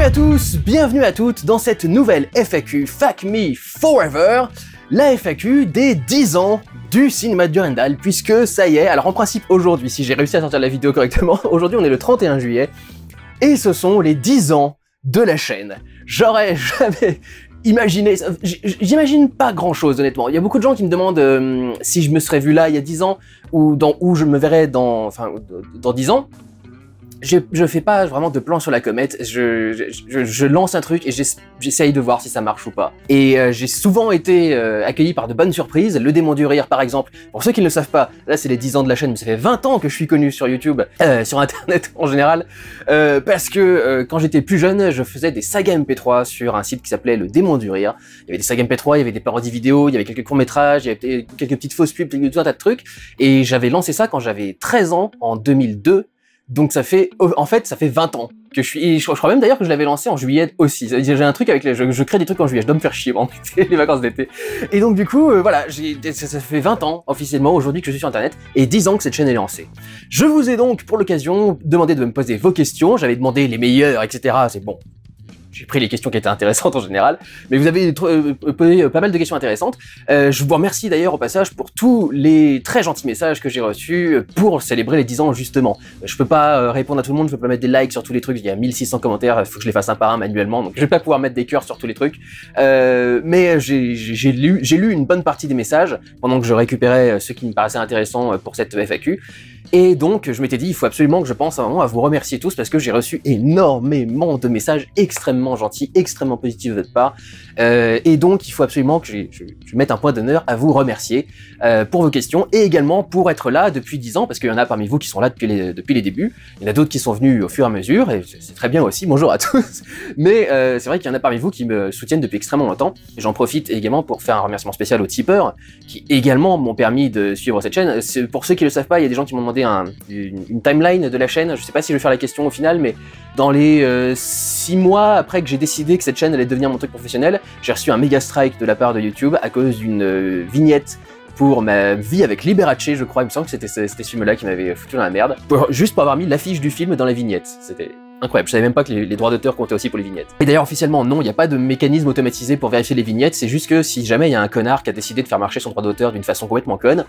à tous, bienvenue à toutes dans cette nouvelle FAQ Fuck Me Forever, la FAQ des 10 ans du cinéma de Durandal, puisque ça y est, alors en principe aujourd'hui, si j'ai réussi à sortir la vidéo correctement, aujourd'hui on est le 31 juillet, et ce sont les 10 ans de la chaîne. J'aurais jamais imaginé, j'imagine pas grand chose honnêtement. Il y a beaucoup de gens qui me demandent si je me serais vu là il y a 10 ans, ou où je me verrais dans 10 ans. Je fais pas vraiment de plan sur la comète, je lance un truc et j'essaye de voir si ça marche ou pas. Et j'ai souvent été accueilli par de bonnes surprises, le démon du rire par exemple. Pour ceux qui ne le savent pas, là c'est les 10 ans de la chaîne, mais ça fait 20 ans que je suis connu sur YouTube, sur internet en général, parce que quand j'étais plus jeune, je faisais des sagas MP3 sur un site qui s'appelait le démon du rire. Il y avait des sagas MP3, il y avait des parodies vidéo, il y avait quelques courts-métrages, il y avait quelques petites fausses pubs, tout un tas de trucs. Et j'avais lancé ça quand j'avais 13 ans, en 2002. Donc ça fait, en fait, ça fait 20 ans que je suis, et je crois même d'ailleurs que je l'avais lancé en juillet aussi. J'ai un truc avec je crée des trucs en juillet, je dois me faire chier, bon, les vacances d'été. Et donc du coup, voilà, ça fait 20 ans, officiellement, aujourd'hui que je suis sur internet, et 10 ans que cette chaîne est lancée. Je vous ai donc, pour l'occasion, demandé de me poser vos questions, j'avais demandé les meilleures, etc., c'est bon. J'ai pris les questions qui étaient intéressantes en général, mais vous avez posé pas mal de questions intéressantes. Je vous remercie d'ailleurs au passage pour tous les très gentils messages que j'ai reçus pour célébrer les 10 ans justement. Je peux pas répondre à tout le monde, je peux pas mettre des likes sur tous les trucs, il y a 1600 commentaires, il faut que je les fasse un par un manuellement, donc je vais pas pouvoir mettre des cœurs sur tous les trucs. Mais j'ai lu une bonne partie des messages pendant que je récupérais ceux qui me paraissaient intéressants pour cette FAQ. Et donc, je m'étais dit, il faut absolument que je pense à un moment à vous remercier tous parce que j'ai reçu énormément de messages extrêmement gentils, extrêmement positifs de votre part. Et donc, il faut absolument que je mette un point d'honneur à vous remercier pour vos questions et également pour être là depuis 10 ans parce qu'il y en a parmi vous qui sont là depuis les débuts. Il y en a d'autres qui sont venus au fur et à mesure et c'est très bien aussi. Bonjour à tous. Mais c'est vrai qu'il y en a parmi vous qui me soutiennent depuis extrêmement longtemps. J'en profite également pour faire un remerciement spécial aux tipeurs qui également m'ont permis de suivre cette chaîne. Pour ceux qui le savent pas, il y a des gens qui m'ont demandé une timeline de la chaîne, je sais pas si je vais faire la question au final, mais dans les 6 mois après que j'ai décidé que cette chaîne allait devenir mon truc professionnel, j'ai reçu un méga strike de la part de YouTube à cause d'une vignette pour ma vie avec Liberace, je crois, il me semble que c'était ce film-là qui m'avait foutu dans la merde, juste pour avoir mis l'affiche du film dans la vignette, c'était incroyable, je savais même pas que les droits d'auteur comptaient aussi pour les vignettes. Et d'ailleurs officiellement non, il n'y a pas de mécanisme automatisé pour vérifier les vignettes, c'est juste que si jamais il y a un connard qui a décidé de faire marcher son droit d'auteur d'une façon complètement conne,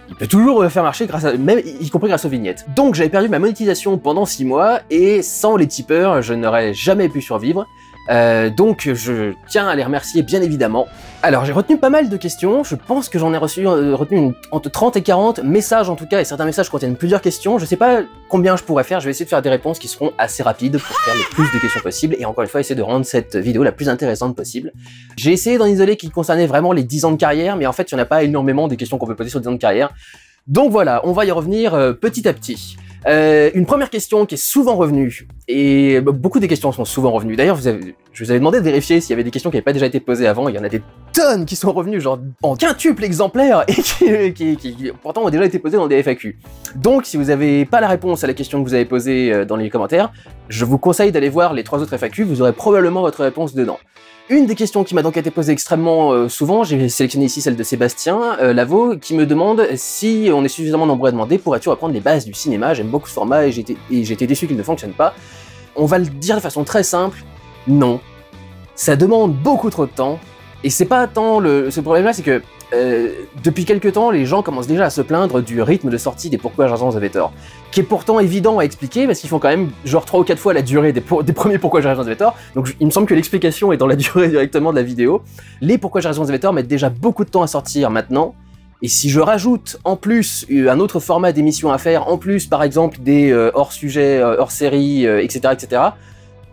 il peut toujours le faire marcher grâce à, même y compris grâce aux vignettes. Donc j'avais perdu ma monétisation pendant 6 mois et sans les tipeurs, je n'aurais jamais pu survivre. Donc je tiens à les remercier bien évidemment. Alors j'ai retenu pas mal de questions, je pense que j'en ai retenu entre 30 et 40 messages en tout cas, et certains messages contiennent plusieurs questions, je sais pas combien je pourrais faire, je vais essayer de faire des réponses qui seront assez rapides pour faire le plus de questions possible, et encore une fois essayer de rendre cette vidéo la plus intéressante possible. J'ai essayé d'en isoler qui concernaient vraiment les 10 ans de carrière, mais en fait il n'y en a pas énormément des questions qu'on peut poser sur 10 ans de carrière. Donc voilà, on va y revenir petit à petit. Une première question qui est souvent revenue, et beaucoup des questions sont souvent revenues. D'ailleurs, je vous avais demandé de vérifier s'il y avait des questions qui n'avaient pas déjà été posées avant. Il y en a des tonnes qui sont revenues, genre en quintuple exemplaire, et qui pourtant ont déjà été posées dans des FAQ. Donc, si vous n'avez pas la réponse à la question que vous avez posée dans les commentaires, je vous conseille d'aller voir les 3 autres FAQ, vous aurez probablement votre réponse dedans. Une des questions qui m'a donc été posée extrêmement souvent, j'ai sélectionné ici celle de Sébastien Lavaux, qui me demande si on est suffisamment nombreux à demander, pourrais-tu apprendre les bases du cinéma? J'aime beaucoup ce format et j'ai été déçu qu'il ne fonctionne pas. On va le dire de façon très simple, non. Ça demande beaucoup trop de temps, et c'est pas tant ce problème-là, c'est que depuis quelques temps, les gens commencent déjà à se plaindre du rythme de sortie des Pourquoi j'ai raison vous avez tort, qui est pourtant évident à expliquer parce qu'ils font quand même genre 3 ou 4 fois la durée des premiers Pourquoi j'ai raison vous avez tort, donc il me semble que l'explication est dans la durée directement de la vidéo. Les Pourquoi j'ai raison vous avez tort mettent déjà beaucoup de temps à sortir maintenant, et si je rajoute en plus un autre format d'émission à faire, en plus par exemple des hors-sujets, hors-série, etc., etc.,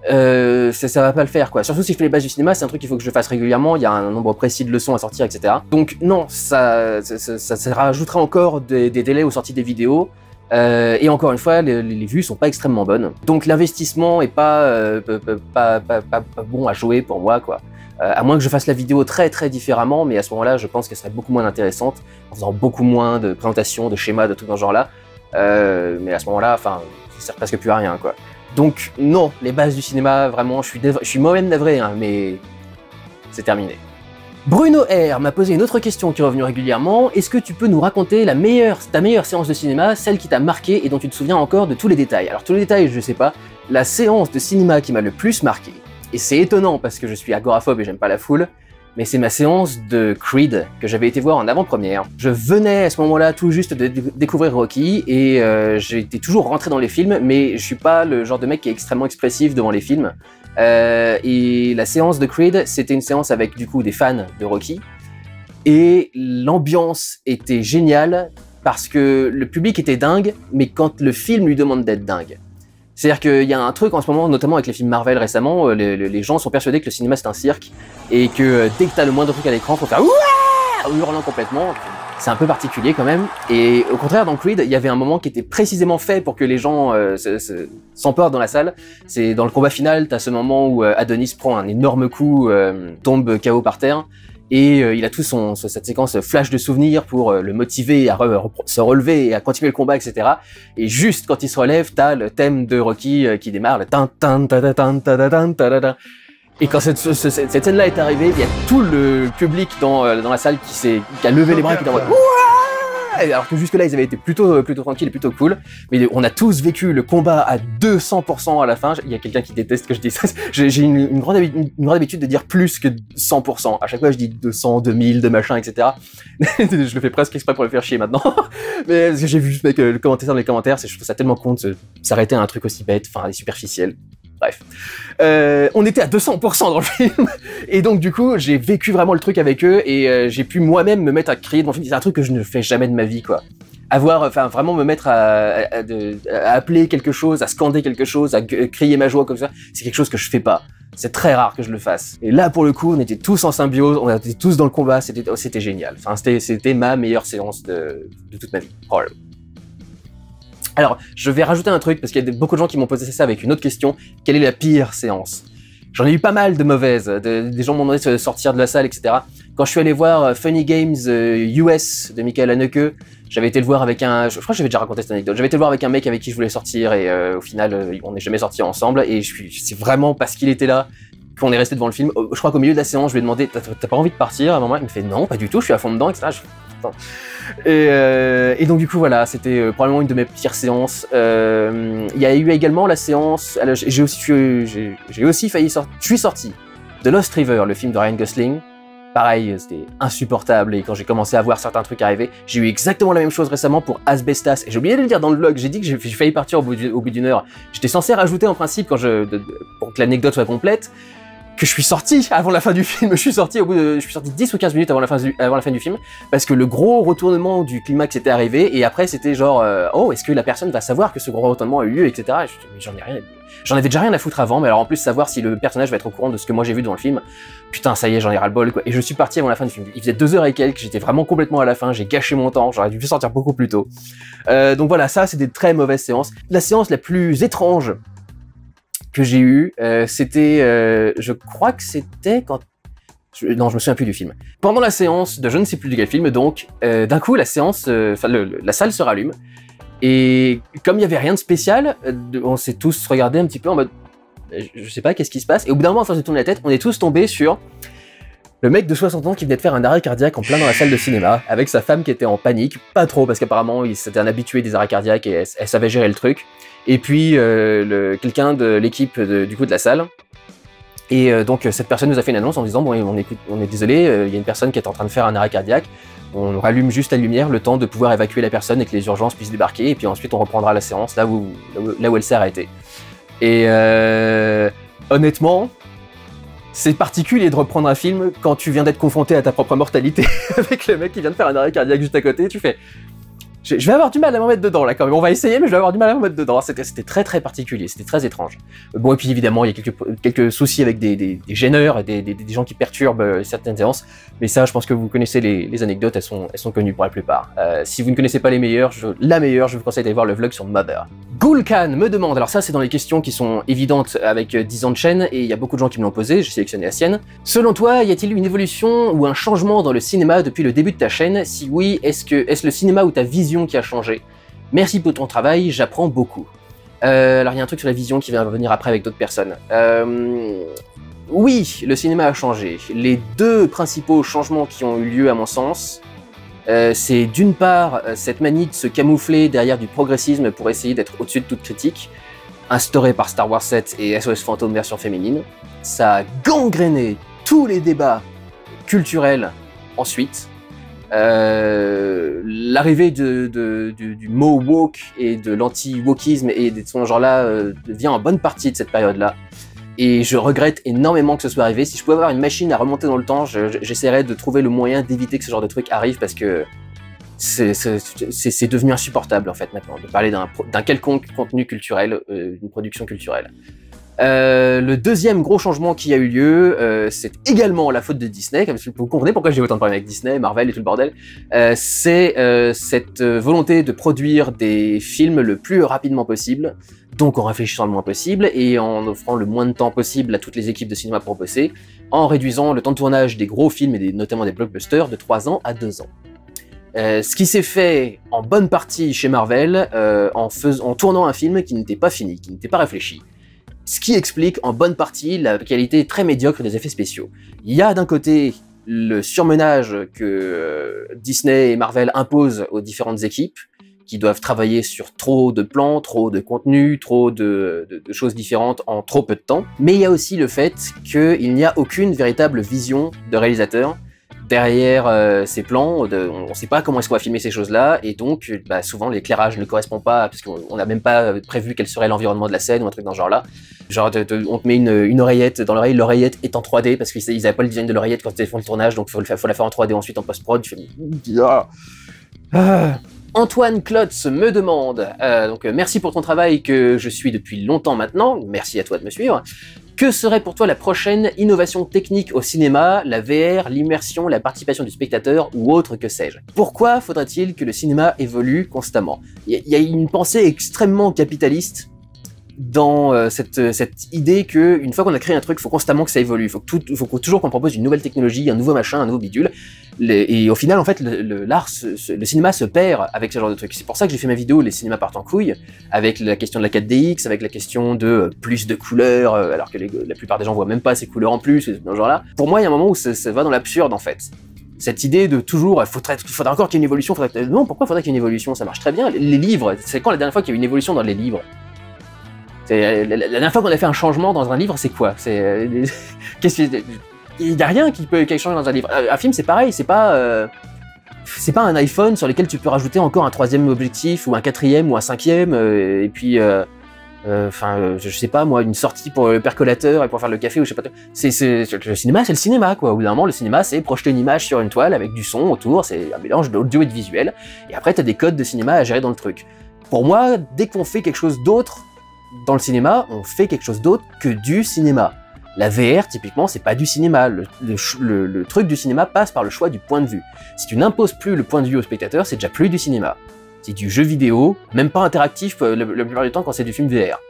ça va pas le faire quoi. Surtout si je fais les bases du cinéma, c'est un truc qu'il faut que je fasse régulièrement, il y a un nombre précis de leçons à sortir, etc. Donc non, ça rajoutera encore des délais aux sorties des vidéos, et encore une fois, les vues sont pas extrêmement bonnes. Donc l'investissement est pas bon à jouer pour moi quoi. À moins que je fasse la vidéo très différemment, mais à ce moment-là, je pense qu'elle serait beaucoup moins intéressante, en faisant beaucoup moins de présentations, de schémas, de tout dans ce genre-là. Mais à ce moment-là, enfin, ça sert presque plus à rien quoi. Donc non, les bases du cinéma, vraiment, je suis moi-même navré, hein, mais c'est terminé. Bruno R m'a posé une autre question qui est revenue régulièrement. Est-ce que tu peux nous raconter ta meilleure séance de cinéma, celle qui t'a marqué et dont tu te souviens encore de tous les détails? Alors tous les détails, je sais pas. La séance de cinéma qui m'a le plus marqué, et c'est étonnant parce que je suis agoraphobe et j'aime pas la foule, mais c'est ma séance de Creed que j'avais été voir en avant-première. Je venais à ce moment-là tout juste de découvrir Rocky et j'étais toujours rentré dans les films, mais je suis pas le genre de mec qui est extrêmement expressif devant les films. Et la séance de Creed, c'était une séance avec du coup des fans de Rocky, et l'ambiance était géniale parce que le public était dingue, mais quand le film lui demande d'être dingue. C'est-à-dire qu'il y a un truc en ce moment, notamment avec les films Marvel récemment, les gens sont persuadés que le cinéma c'est un cirque, et que dès que t'as le moindre truc à l'écran, faut faire ouah en hurlant complètement. C'est un peu particulier quand même. Et au contraire, dans Creed, il y avait un moment qui était précisément fait pour que les gens s'emportent dans la salle. C'est dans le combat final, t'as ce moment où Adonis prend un énorme coup, tombe KO par terre. Et il a tout cette séquence flash de souvenirs pour le motiver à se relever et à continuer le combat, etc. Et juste quand il se relève, t'as le thème de Rocky qui démarre, le tan tan ta ta tan ta ta tan ta ta. Et quand cette scène-là est arrivée, il y a tout le public dans la salle qui a levé les bras, qui est en mode alors que jusque-là, ils avaient été plutôt tranquilles et plutôt cool. Mais on a tous vécu le combat à 200% à la fin. Il y a quelqu'un qui déteste que je dise ça. J'ai une grande habitude de dire plus que 100%. À chaque fois, je dis 200, 2000, de machin, etc. Je le fais presque exprès pour le faire chier maintenant. Mais parce que j'ai vu juste le commentaire dans les commentaires, je trouve ça tellement con de s'arrêter à un truc aussi bête, enfin, superficiel. Bref. On était à 200% dans le film, et donc du coup j'ai vécu vraiment le truc avec eux, et j'ai pu moi-même me mettre à crier devant le film. C'est un truc que je ne fais jamais de ma vie, quoi. Vraiment me mettre à appeler quelque chose, à scander quelque chose, à crier ma joie comme ça, c'est quelque chose que je fais pas. C'est très rare que je le fasse. Et là, pour le coup, on était tous en symbiose, on était tous dans le combat, c'était génial. Enfin, c'était ma meilleure séance de toute ma vie, probablement. Alors, je vais rajouter un truc, parce qu'il y a beaucoup de gens qui m'ont posé ça avec une autre question. Quelle est la pire séance? J'en ai eu pas mal de mauvaises. Des gens m'ont demandé de sortir de la salle, etc. Quand je suis allé voir Funny Games US de Michael Haneke, j'avais été le voir avec un... Je crois que j'avais déjà raconté cette anecdote. J'avais été le voir avec un mec avec qui je voulais sortir, et au final, on n'est jamais sortis ensemble. Et c'est vraiment parce qu'il était là qu'on est resté devant le film. Je crois qu'au milieu de la séance, je lui ai demandé « T'as pas envie de partir ?» À un moment, il me fait « Non, pas du tout, je suis à fond dedans, etc. » Et donc du coup voilà, c'était probablement une de mes pires séances. Il y a eu également la séance, j'ai aussi failli sortir, je suis sorti de Lost River, le film de Ryan Gosling. Pareil, c'était insupportable, et quand j'ai commencé à voir certains trucs arriver, j'ai eu exactement la même chose récemment pour Asbestas, et j'ai oublié de le dire dans le vlog, j'ai dit que j'ai failli partir au bout d'une heure. J'étais censé rajouter en principe, pour que l'anecdote soit complète, que je suis sorti avant la fin du film. Je suis sorti 10 ou 15 minutes avant la fin du film, parce que le gros retournement du climax était arrivé, et après c'était genre oh, est-ce que la personne va savoir que ce gros retournement a eu lieu, etc. J'en avais déjà rien à foutre avant, mais alors en plus savoir si le personnage va être au courant de ce que moi j'ai vu dans le film, putain, ça y est, j'en ai ras le bol, quoi. Et je suis parti avant la fin du film. Il faisait 2 heures et quelques, j'étais vraiment complètement à la fin, j'ai gâché mon temps, j'aurais dû sortir beaucoup plus tôt. Donc voilà, ça c'est des très mauvaises séances. La séance la plus étrange que j'ai eu, c'était, je crois que c'était quand... Non, je me souviens plus du film. Pendant la séance de je ne sais plus de quel film, donc, d'un coup, la séance, la salle se rallume, et comme il y avait rien de spécial, on s'est tous regardés un petit peu en mode, je sais pas, qu'est-ce qui se passe, et au bout d'un moment, à force de tourner la tête, on est tous tombés sur le mec de 60 ans qui venait de faire un arrêt cardiaque en plein dans la salle de cinéma, avec sa femme qui était en panique, pas trop, parce qu'apparemment, c'était un habitué des arrêts cardiaques, et elle savait gérer le truc. Et puis quelqu'un de l'équipe du coup de la salle, et donc cette personne nous a fait une annonce en disant bon, on est désolé, il y a une personne qui est en train de faire un arrêt cardiaque, on rallume juste la lumière le temps de pouvoir évacuer la personne et que les urgences puissent débarquer, et puis ensuite on reprendra la séance là où elle s'est arrêtée. Et honnêtement, c'est particulier de reprendre un film quand tu viens d'être confronté à ta propre mortalité avec le mec qui vient de faire un arrêt cardiaque juste à côté, tu fais... Je vais avoir du mal à m'en mettre dedans là quand même, on va essayer, mais je vais avoir du mal à m'en mettre dedans. C'était très très particulier, c'était très étrange. Bon, et puis évidemment, il y a quelques soucis avec des gêneurs et des gens qui perturbent certaines séances, mais ça, je pense que vous connaissez les anecdotes, elles sont connues pour la plupart. Si vous ne connaissez pas les meilleures, la meilleure, je vous conseille d'aller voir le vlog sur Mother. Ghoulkan me demande, alors ça c'est dans les questions qui sont évidentes avec 10 ans de chaîne, et il y a beaucoup de gens qui me l'ont posé, j'ai sélectionné la sienne. Selon toi, y a-t-il eu une évolution ou un changement dans le cinéma depuis le début de ta chaîne? Si oui, est-ce le cinéma ou ta vision qui a changé? Merci pour ton travail, j'apprends beaucoup. Alors il y a un truc sur la vision qui va revenir après avec d'autres personnes. Oui, le cinéma a changé. Les deux principaux changements qui ont eu lieu à mon sens, c'est d'une part cette manie de se camoufler derrière du progressisme pour essayer d'être au-dessus de toute critique, instauré par Star Wars 7 et SOS Fantôme version féminine. Ça a gangréné tous les débats culturels ensuite. L'arrivée du mot woke et de l'anti-wokisme et de ce genre-là vient en bonne partie de cette période-là. Et je regrette énormément que ce soit arrivé. Si je pouvais avoir une machine à remonter dans le temps, j'essaierais de trouver le moyen d'éviter que ce genre de truc arrive parce que c'est devenu insupportable en fait maintenant de parler d'un quelconque contenu culturel, d'une production culturelle. Le deuxième gros changement qui a eu lieu, c'est également la faute de Disney. Vous comprenez pourquoi j'ai autant de problèmes avec Disney, Marvel et tout le bordel. C'est cette volonté de produire des films le plus rapidement possible, donc en réfléchissant le moins possible et en offrant le moins de temps possible à toutes les équipes de cinéma pour bosser, en réduisant le temps de tournage des gros films et notamment des blockbusters de 3 ans à 2 ans. Ce qui s'est fait en bonne partie chez Marvel en tournant un film qui n'était pas fini, qui n'était pas réfléchi. Ce qui explique en bonne partie la qualité très médiocre des effets spéciaux. Il y a d'un côté le surmenage que Disney et Marvel imposent aux différentes équipes, qui doivent travailler sur trop de plans, trop de contenu, trop de choses différentes en trop peu de temps. Mais il y a aussi le fait qu'il n'y a aucune véritable vision de réalisateur derrière ces plans, on ne sait pas comment est-ce qu'on va filmer ces choses-là, et donc souvent l'éclairage ne correspond pas, parce qu'on n'a même pas prévu quel serait l'environnement de la scène ou un truc dans ce genre-là. Genre on te met une oreillette dans l'oreille, l'oreillette est en 3D, parce qu'ils n'avaient pas le design de l'oreillette quand ils font le tournage, donc faut la faire en 3D ensuite en post-prod, tu fais... Antoine Klotz me demande, donc merci pour ton travail que je suis depuis longtemps maintenant, merci à toi de me suivre. Que serait pour toi la prochaine innovation technique au cinéma, la VR, l'immersion, la participation du spectateur ou autre que sais-je? Pourquoi faudrait-il que le cinéma évolue constamment? Il y a une pensée extrêmement capitaliste dans cette idée que une fois qu'on a créé un truc, il faut constamment que ça évolue, il faut toujours qu'on propose une nouvelle technologie, un nouveau machin, un nouveau bidule. Et au final, en fait, le cinéma se perd avec ce genre de trucs. C'est pour ça que j'ai fait ma vidéo « Les cinémas partent en couille », avec la question de la 4DX, avec la question de plus de couleurs, alors que la plupart des gens voient même pas ces couleurs en plus, dans ce genre-là. Pour moi, il y a un moment où ça va dans l'absurde, en fait. Cette idée de toujours, il faudrait encore qu'il y ait une évolution, non, pourquoi faudrait qu'il y ait une évolution? Ça marche très bien. Les livres, c'est quand la dernière fois qu'il y a eu une évolution dans les livres? La dernière fois qu'on a fait un changement dans un livre, c'est quoi? Il n'y a rien qui peut changer dans un livre. Un film, c'est pareil, c'est pas un iPhone sur lequel tu peux rajouter encore un 3e objectif, ou un 4e, ou un 5e, et puis, je sais pas, moi, une sortie pour le percolateur et pour faire le café, ou je sais pas. Le cinéma, c'est le cinéma, quoi. Au bout d'un moment, le cinéma, c'est projeter une image sur une toile avec du son autour, c'est un mélange d'audio et de visuel, et après, t'as des codes de cinéma à gérer dans le truc. Pour moi, dès qu'on fait quelque chose d'autre dans le cinéma, on fait quelque chose d'autre que du cinéma. La VR, typiquement, c'est pas du cinéma. Le truc du cinéma passe par le choix du point de vue. Si tu n'imposes plus le point de vue au spectateur, c'est déjà plus du cinéma. C'est du jeu vidéo, même pas interactif la plupart du temps quand c'est du film VR.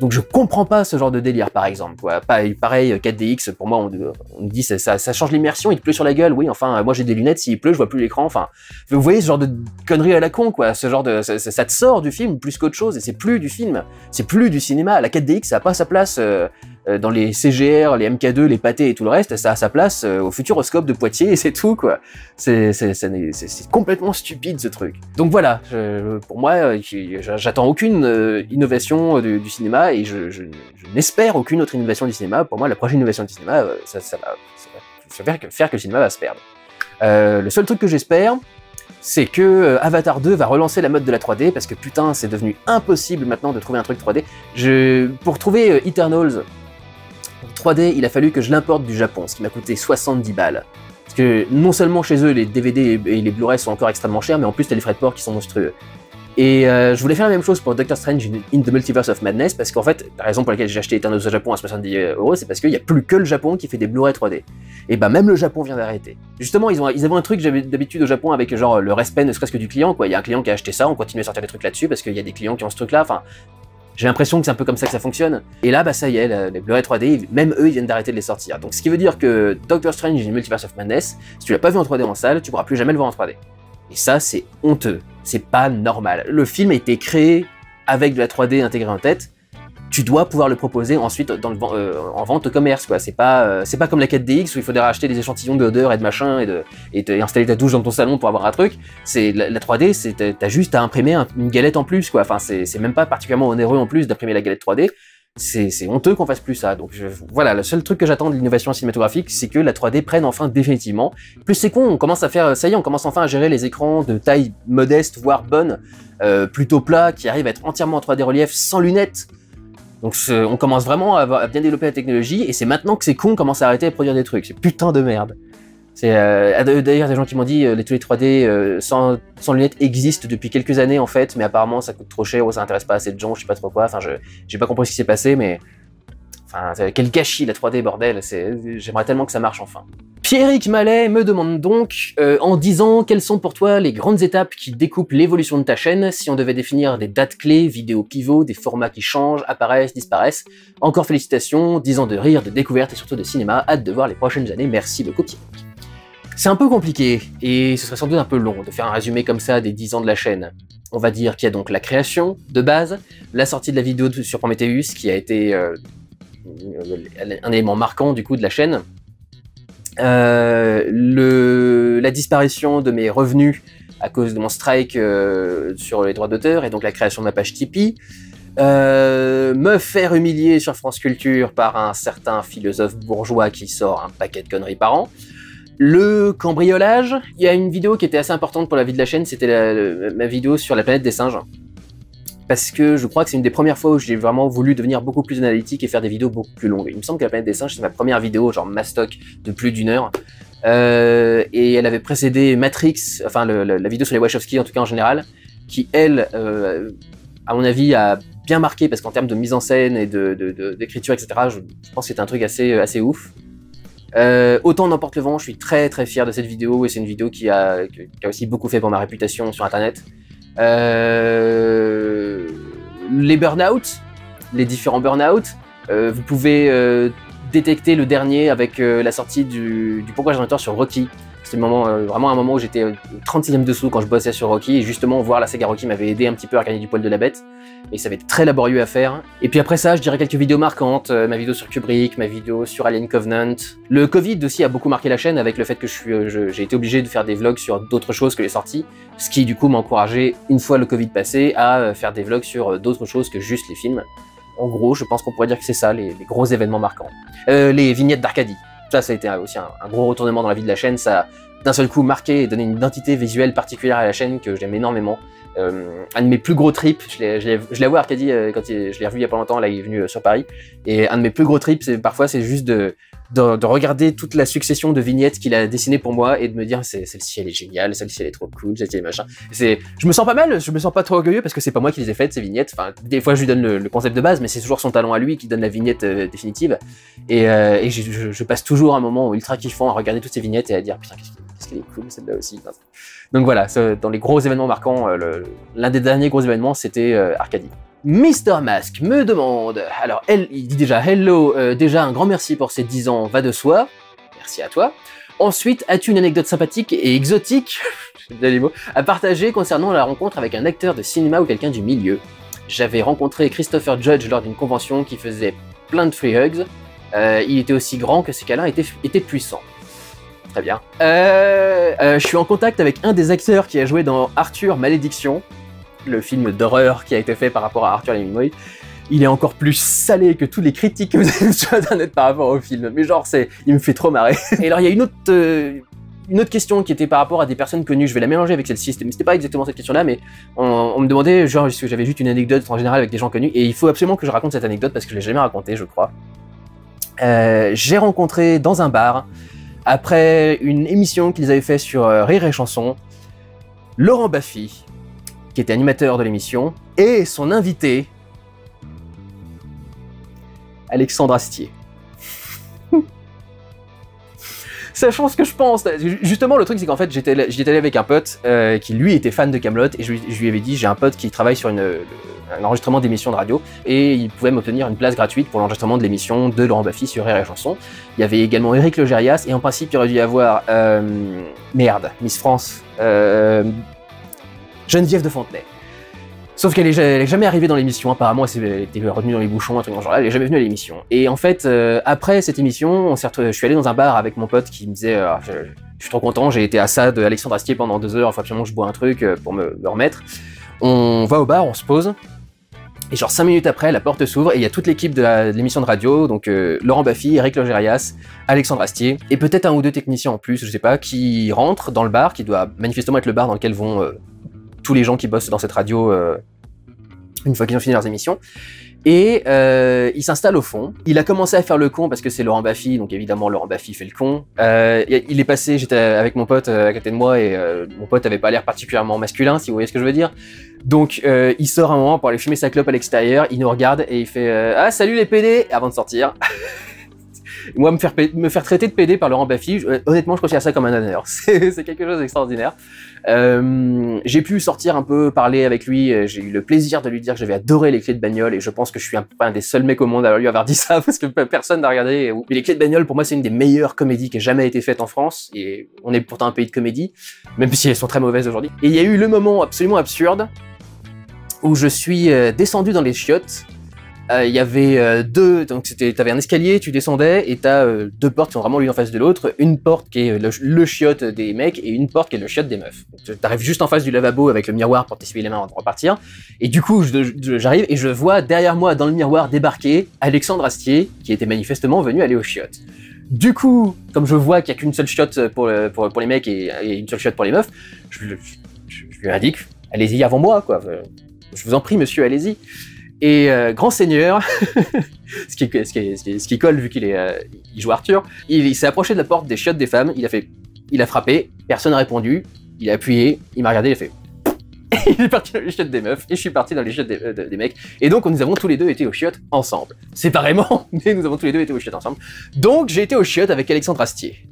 Donc je comprends pas ce genre de délire, par exemple. Quoi. Pareil, 4DX, pour moi, on me dit ça change l'immersion, il te pleut sur la gueule. Oui, enfin, moi j'ai des lunettes, s'il pleut, je vois plus l'écran. Enfin, vous voyez ce genre de conneries à la con, quoi. Ce genre de, ça te sort du film plus qu'autre chose, et c'est plus du film, c'est plus du cinéma. La 4DX, ça a pas sa place dans les CGR, les MK2, les pâtés et tout le reste. Ça a sa place au Futuroscope de Poitiers, et c'est tout, quoi. C'est complètement stupide ce truc. Donc voilà, pour moi, j'attends aucune innovation du cinéma. Et je n'espère aucune autre innovation du cinéma. Pour moi, la prochaine innovation du cinéma, ça va faire que le cinéma va se perdre. Le seul truc que j'espère, c'est que Avatar 2 va relancer la mode de la 3D, parce que putain, c'est devenu impossible maintenant de trouver un truc 3D. Pour trouver Eternals 3D, il a fallu que je l'importe du Japon, ce qui m'a coûté 70 balles. Parce que non seulement chez eux, les DVD et les Blu-ray sont encore extrêmement chers, mais en plus, t'as les frais de port qui sont monstrueux. Et je voulais faire la même chose pour Doctor Strange in the Multiverse of Madness, parce qu'en fait, la raison pour laquelle j'ai acheté Eternals au Japon à 70 €, c'est parce qu'il n'y a plus que le Japon qui fait des Blu-ray 3D. Et bah même le Japon vient d'arrêter. Justement, ils avaient un truc que j'avais d'habitude au Japon avec genre le respect ne serait-ce que du client, quoi. Il y a un client qui a acheté ça, on continue à sortir des trucs là-dessus, parce qu'il y a des clients qui ont ce truc-là, enfin... J'ai l'impression que c'est un peu comme ça que ça fonctionne. Et là, bah ça y est, les Blu-ray 3D, même eux, ils viennent d'arrêter de les sortir. Donc ce qui veut dire que Doctor Strange in the Multiverse of Madness, si tu l'as pas vu en 3D en salle, tu pourras plus jamais le voir en 3D. Et ça, c'est honteux. C'est pas normal. Le film a été créé avec de la 3D intégrée en tête. tu dois pouvoir le proposer ensuite en vente au commerce, quoi. C'est pas comme la 4DX où il faudrait acheter des échantillons d'odeur et de machin et installer ta douche dans ton salon pour avoir un truc. C'est la 3D, t'as juste à imprimer une galette en plus, quoi. Enfin, c'est même pas particulièrement onéreux en plus d'imprimer la galette 3D. C'est honteux qu'on fasse plus ça. Donc voilà, le seul truc que j'attends de l'innovation cinématographique, c'est que la 3D prenne enfin définitivement. Plus c'est con, on commence à faire, ça y est, on commence enfin à gérer les écrans de taille modeste, voire bonne, plutôt plats, qui arrivent à être entièrement en 3D relief sans lunettes. Donc on commence vraiment à bien développer la technologie, et c'est maintenant que ces cons commencent à arrêter de produire des trucs. C'est putain de merde. D'ailleurs, des gens qui m'ont dit les 3D sans lunettes existent depuis quelques années en fait, mais apparemment ça coûte trop cher ou ça intéresse pas assez de gens, je sais pas trop quoi. Enfin, j'ai pas compris ce qui s'est passé, mais enfin, quel gâchis la 3D, bordel. J'aimerais tellement que ça marche enfin. Pierrick Mallet me demande donc, en 10 ans, quelles sont pour toi les grandes étapes qui découpent l'évolution de ta chaîne, si on devait définir des dates clés, vidéos pivots, des formats qui changent, apparaissent, disparaissent. Encore félicitations, 10 ans de rire, de découverte et surtout de cinéma, hâte de voir les prochaines années, merci beaucoup Pierrick. C'est un peu compliqué, et ce serait sans doute un peu long de faire un résumé comme ça des 10 ans de la chaîne. On va dire qu'il y a donc la création, de base, la sortie de la vidéo sur Prometheus, qui a été un élément marquant du coup de la chaîne, la disparition de mes revenus à cause de mon strike sur les droits d'auteur, et donc la création de ma page Tipeee, me faire humilier sur France Culture par un certain philosophe bourgeois qui sort un paquet de conneries par an, le cambriolage. Il y a une vidéo qui était assez importante pour la vie de la chaîne, c'était ma vidéo sur la planète des singes. Parce que je crois que c'est une des premières fois où j'ai vraiment voulu devenir beaucoup plus analytique et faire des vidéos beaucoup plus longues. Il me semble que la planète des singes, c'est ma première vidéo, genre mastoc, de plus d'1 heure. Et elle avait précédé Matrix, enfin la vidéo sur les Wachowski en tout cas en général, qui elle, à mon avis, a bien marqué, parce qu'en termes de mise en scène et d'écriture, etc., je pense que c'est un truc assez ouf. Autant n'emporte le vent, je suis très très fier de cette vidéo, et c'est une vidéo qui a aussi beaucoup fait pour ma réputation sur internet. Les burn-out, les différents burn-out, vous pouvez détecter le dernier avec la sortie du Pourquoi j'ai un tort sur Rocky. C'était vraiment un moment où j'étais au 36e dessous quand je bossais sur Rocky, et justement voir la saga Rocky m'avait aidé un petit peu à gagner du poil de la bête, et ça avait été très laborieux à faire. Et puis après ça, je dirais quelques vidéos marquantes, ma vidéo sur Kubrick, ma vidéo sur Alien Covenant. Le Covid aussi a beaucoup marqué la chaîne, avec le fait que j'ai été obligé de faire des vlogs sur d'autres choses que les sorties, ce qui du coup m'a encouragé, une fois le Covid passé, à faire des vlogs sur d'autres choses que juste les films. En gros, je pense qu'on pourrait dire que c'est ça, les gros événements marquants. Les vignettes d'Arcadie. Ça a été aussi un gros retournement dans la vie de la chaîne, ça a d'un seul coup marqué et donné une identité visuelle particulière à la chaîne que j'aime énormément. Un de mes plus gros trips, je l'ai vu à Arcadie quand je l'ai revu il y a pas longtemps, là il est venu sur Paris, et un de mes plus gros trips, parfois c'est juste de regarder toute la succession de vignettes qu'il a dessinées pour moi et de me dire celle-ci elle est géniale, celle-ci elle est trop cool, celle-ci elle est machin. Je me sens pas mal, je me sens pas trop orgueilleux parce que c'est pas moi qui les ai faites ces vignettes, enfin des fois je lui donne le concept de base, mais c'est toujours son talent à lui qui donne la vignette définitive, et je passe toujours un moment ultra kiffant à regarder toutes ces vignettes et à dire putain qu'est-ce qu'elle est cool celle-là aussi. Donc voilà, dans les gros événements marquants, l'un des derniers gros événements c'était Arcadie. Mr Mask me demande, alors il dit déjà hello, déjà un grand merci pour ces 10 ans, va de soi, merci à toi. Ensuite, as-tu une anecdote sympathique et exotique à partager concernant la rencontre avec un acteur de cinéma ou quelqu'un du milieu? J'avais rencontré Christopher Judge lors d'une convention qui faisait plein de free hugs, il était aussi grand que ses câlins étaient puissants. Très bien. Je suis en contact avec un des acteurs qui a joué dans Arthur Malédiction, le film d'horreur qui a été fait par rapport à Arthur Hemingway. Il est encore plus salé que tous les critiques que vous avez sur internet par rapport au film. Mais genre, il me fait trop marrer. Et alors, il y a une autre question qui était par rapport à des personnes connues. Je vais la mélanger avec celle-ci. Mais c'était pas exactement cette question-là, mais on me demandait, genre, est-ce que j'avais juste une anecdote en général avec des gens connus. Et il faut absolument que je raconte cette anecdote parce que je l'ai jamais racontée, je crois. J'ai rencontré dans un bar, après une émission qu'ils avaient fait sur Rire et Chanson, Laurent Baffy, qui était animateur de l'émission, et son invité, Alexandre Astier. Sachant ce que je pense, justement le truc c'est qu'en fait j'y étais allé avec un pote qui lui était fan de Kaamelott, et je lui avais dit j'ai un pote qui travaille sur un enregistrement d'émission de radio et il pouvait m'obtenir une place gratuite pour l'enregistrement de l'émission de Laurent Baffy sur Rire et Chanson. Il y avait également Éric Logérias et en principe il aurait dû y avoir Miss France, Geneviève de Fontenay. Sauf qu'elle est jamais arrivée dans l'émission, apparemment elle était retenue dans les bouchons, un truc dans genre là, elle est jamais venue à l'émission. Et en fait, après cette émission, je suis allé dans un bar avec mon pote qui me disait je suis trop content, j'ai été à ça de Alexandre Astier pendant 2 heures, il faut absolument que je bois un truc pour me remettre. On va au bar, on se pose, et genre 5 minutes après, la porte s'ouvre et il y a toute l'équipe de l'émission de radio, donc Laurent Baffy, Eric Logérias, Alexandre Astier, et peut-être un ou deux techniciens en plus, je sais pas, qui rentrent dans le bar, qui doit manifestement être le bar dans lequel vont tous les gens qui bossent dans cette radio une fois qu'ils ont fini leurs émissions. Et il s'installe au fond. Il a commencé à faire le con parce que c'est Laurent Baffy, donc évidemment Laurent Baffy fait le con. Il est passé, j'étais avec mon pote à côté de moi et mon pote avait pas l'air particulièrement masculin, si vous voyez ce que je veux dire. Donc il sort un moment pour aller fumer sa clope à l'extérieur, il nous regarde et il fait ah salut les PD avant de sortir. Moi, me faire traiter de PD par Laurent Baffy, honnêtement, je considère ça comme un honneur. C'est quelque chose d'extraordinaire. J'ai pu sortir un peu, parler avec lui. J'ai eu le plaisir de lui dire que j'avais adoré les clés de bagnole et je pense que je suis un des seuls mecs au monde à lui avoir dit ça parce que personne n'a regardé. Mais les clés de bagnole, pour moi, c'est une des meilleures comédies qui ait jamais été faite en France et on est pourtant un pays de comédie, même si elles sont très mauvaises aujourd'hui. Et il y a eu le moment absolument absurde où je suis descendu dans les chiottes. Il y avait donc t'avais un escalier, tu descendais et t'as 2 portes qui sont vraiment l'une en face de l'autre, une porte qui est le chiotte des mecs et une porte qui est le chiotte des meufs. T'arrives juste en face du lavabo avec le miroir pour t'essuyer les mains avant de repartir, et du coup j'arrive et je vois derrière moi dans le miroir débarquer Alexandre Astier qui était manifestement venu aller aux chiottes. Du coup, comme je vois qu'il y a qu'une seule chiotte pour les mecs et une seule chiotte pour les meufs, je lui indique, allez-y avant moi quoi, je vous en prie monsieur, allez-y. Et grand seigneur, ce qui colle vu qu'il joue Arthur, il s'est approché de la porte des chiottes des femmes, il a frappé, personne n'a répondu, il a appuyé, il m'a regardé, il a fait et il est parti dans les chiottes des meufs, et je suis parti dans les chiottes des mecs, et donc nous avons tous les deux été aux chiottes ensemble. Séparément, mais nous avons tous les deux été aux chiottes ensemble. Donc j'ai été aux chiottes avec Alexandre Astier.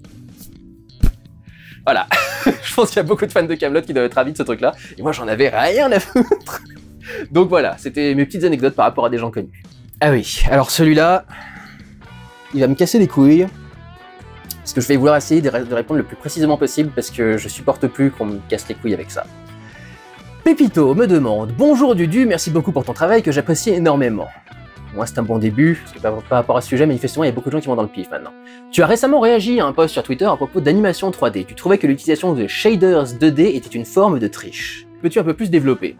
Voilà. Je pense qu'il y a beaucoup de fans de Kaamelott qui doivent être ravis de ce truc-là, et moi j'en avais rien à foutre. Donc voilà, c'était mes petites anecdotes par rapport à des gens connus. Ah oui, alors celui-là, il va me casser les couilles, parce que je vais vouloir essayer de répondre le plus précisément possible, parce que je supporte plus qu'on me casse les couilles avec ça. Pépito me demande « Bonjour Dudu, merci beaucoup pour ton travail que j'apprécie énormément. » Moi c'est un bon début, parce que par rapport à ce sujet, manifestement il y a beaucoup de gens qui vont dans le pif maintenant. Tu as récemment réagi à un post sur Twitter à propos d'animation 3D. Tu trouvais que l'utilisation de shaders 2D était une forme de triche. Peux-tu un peu plus développer ?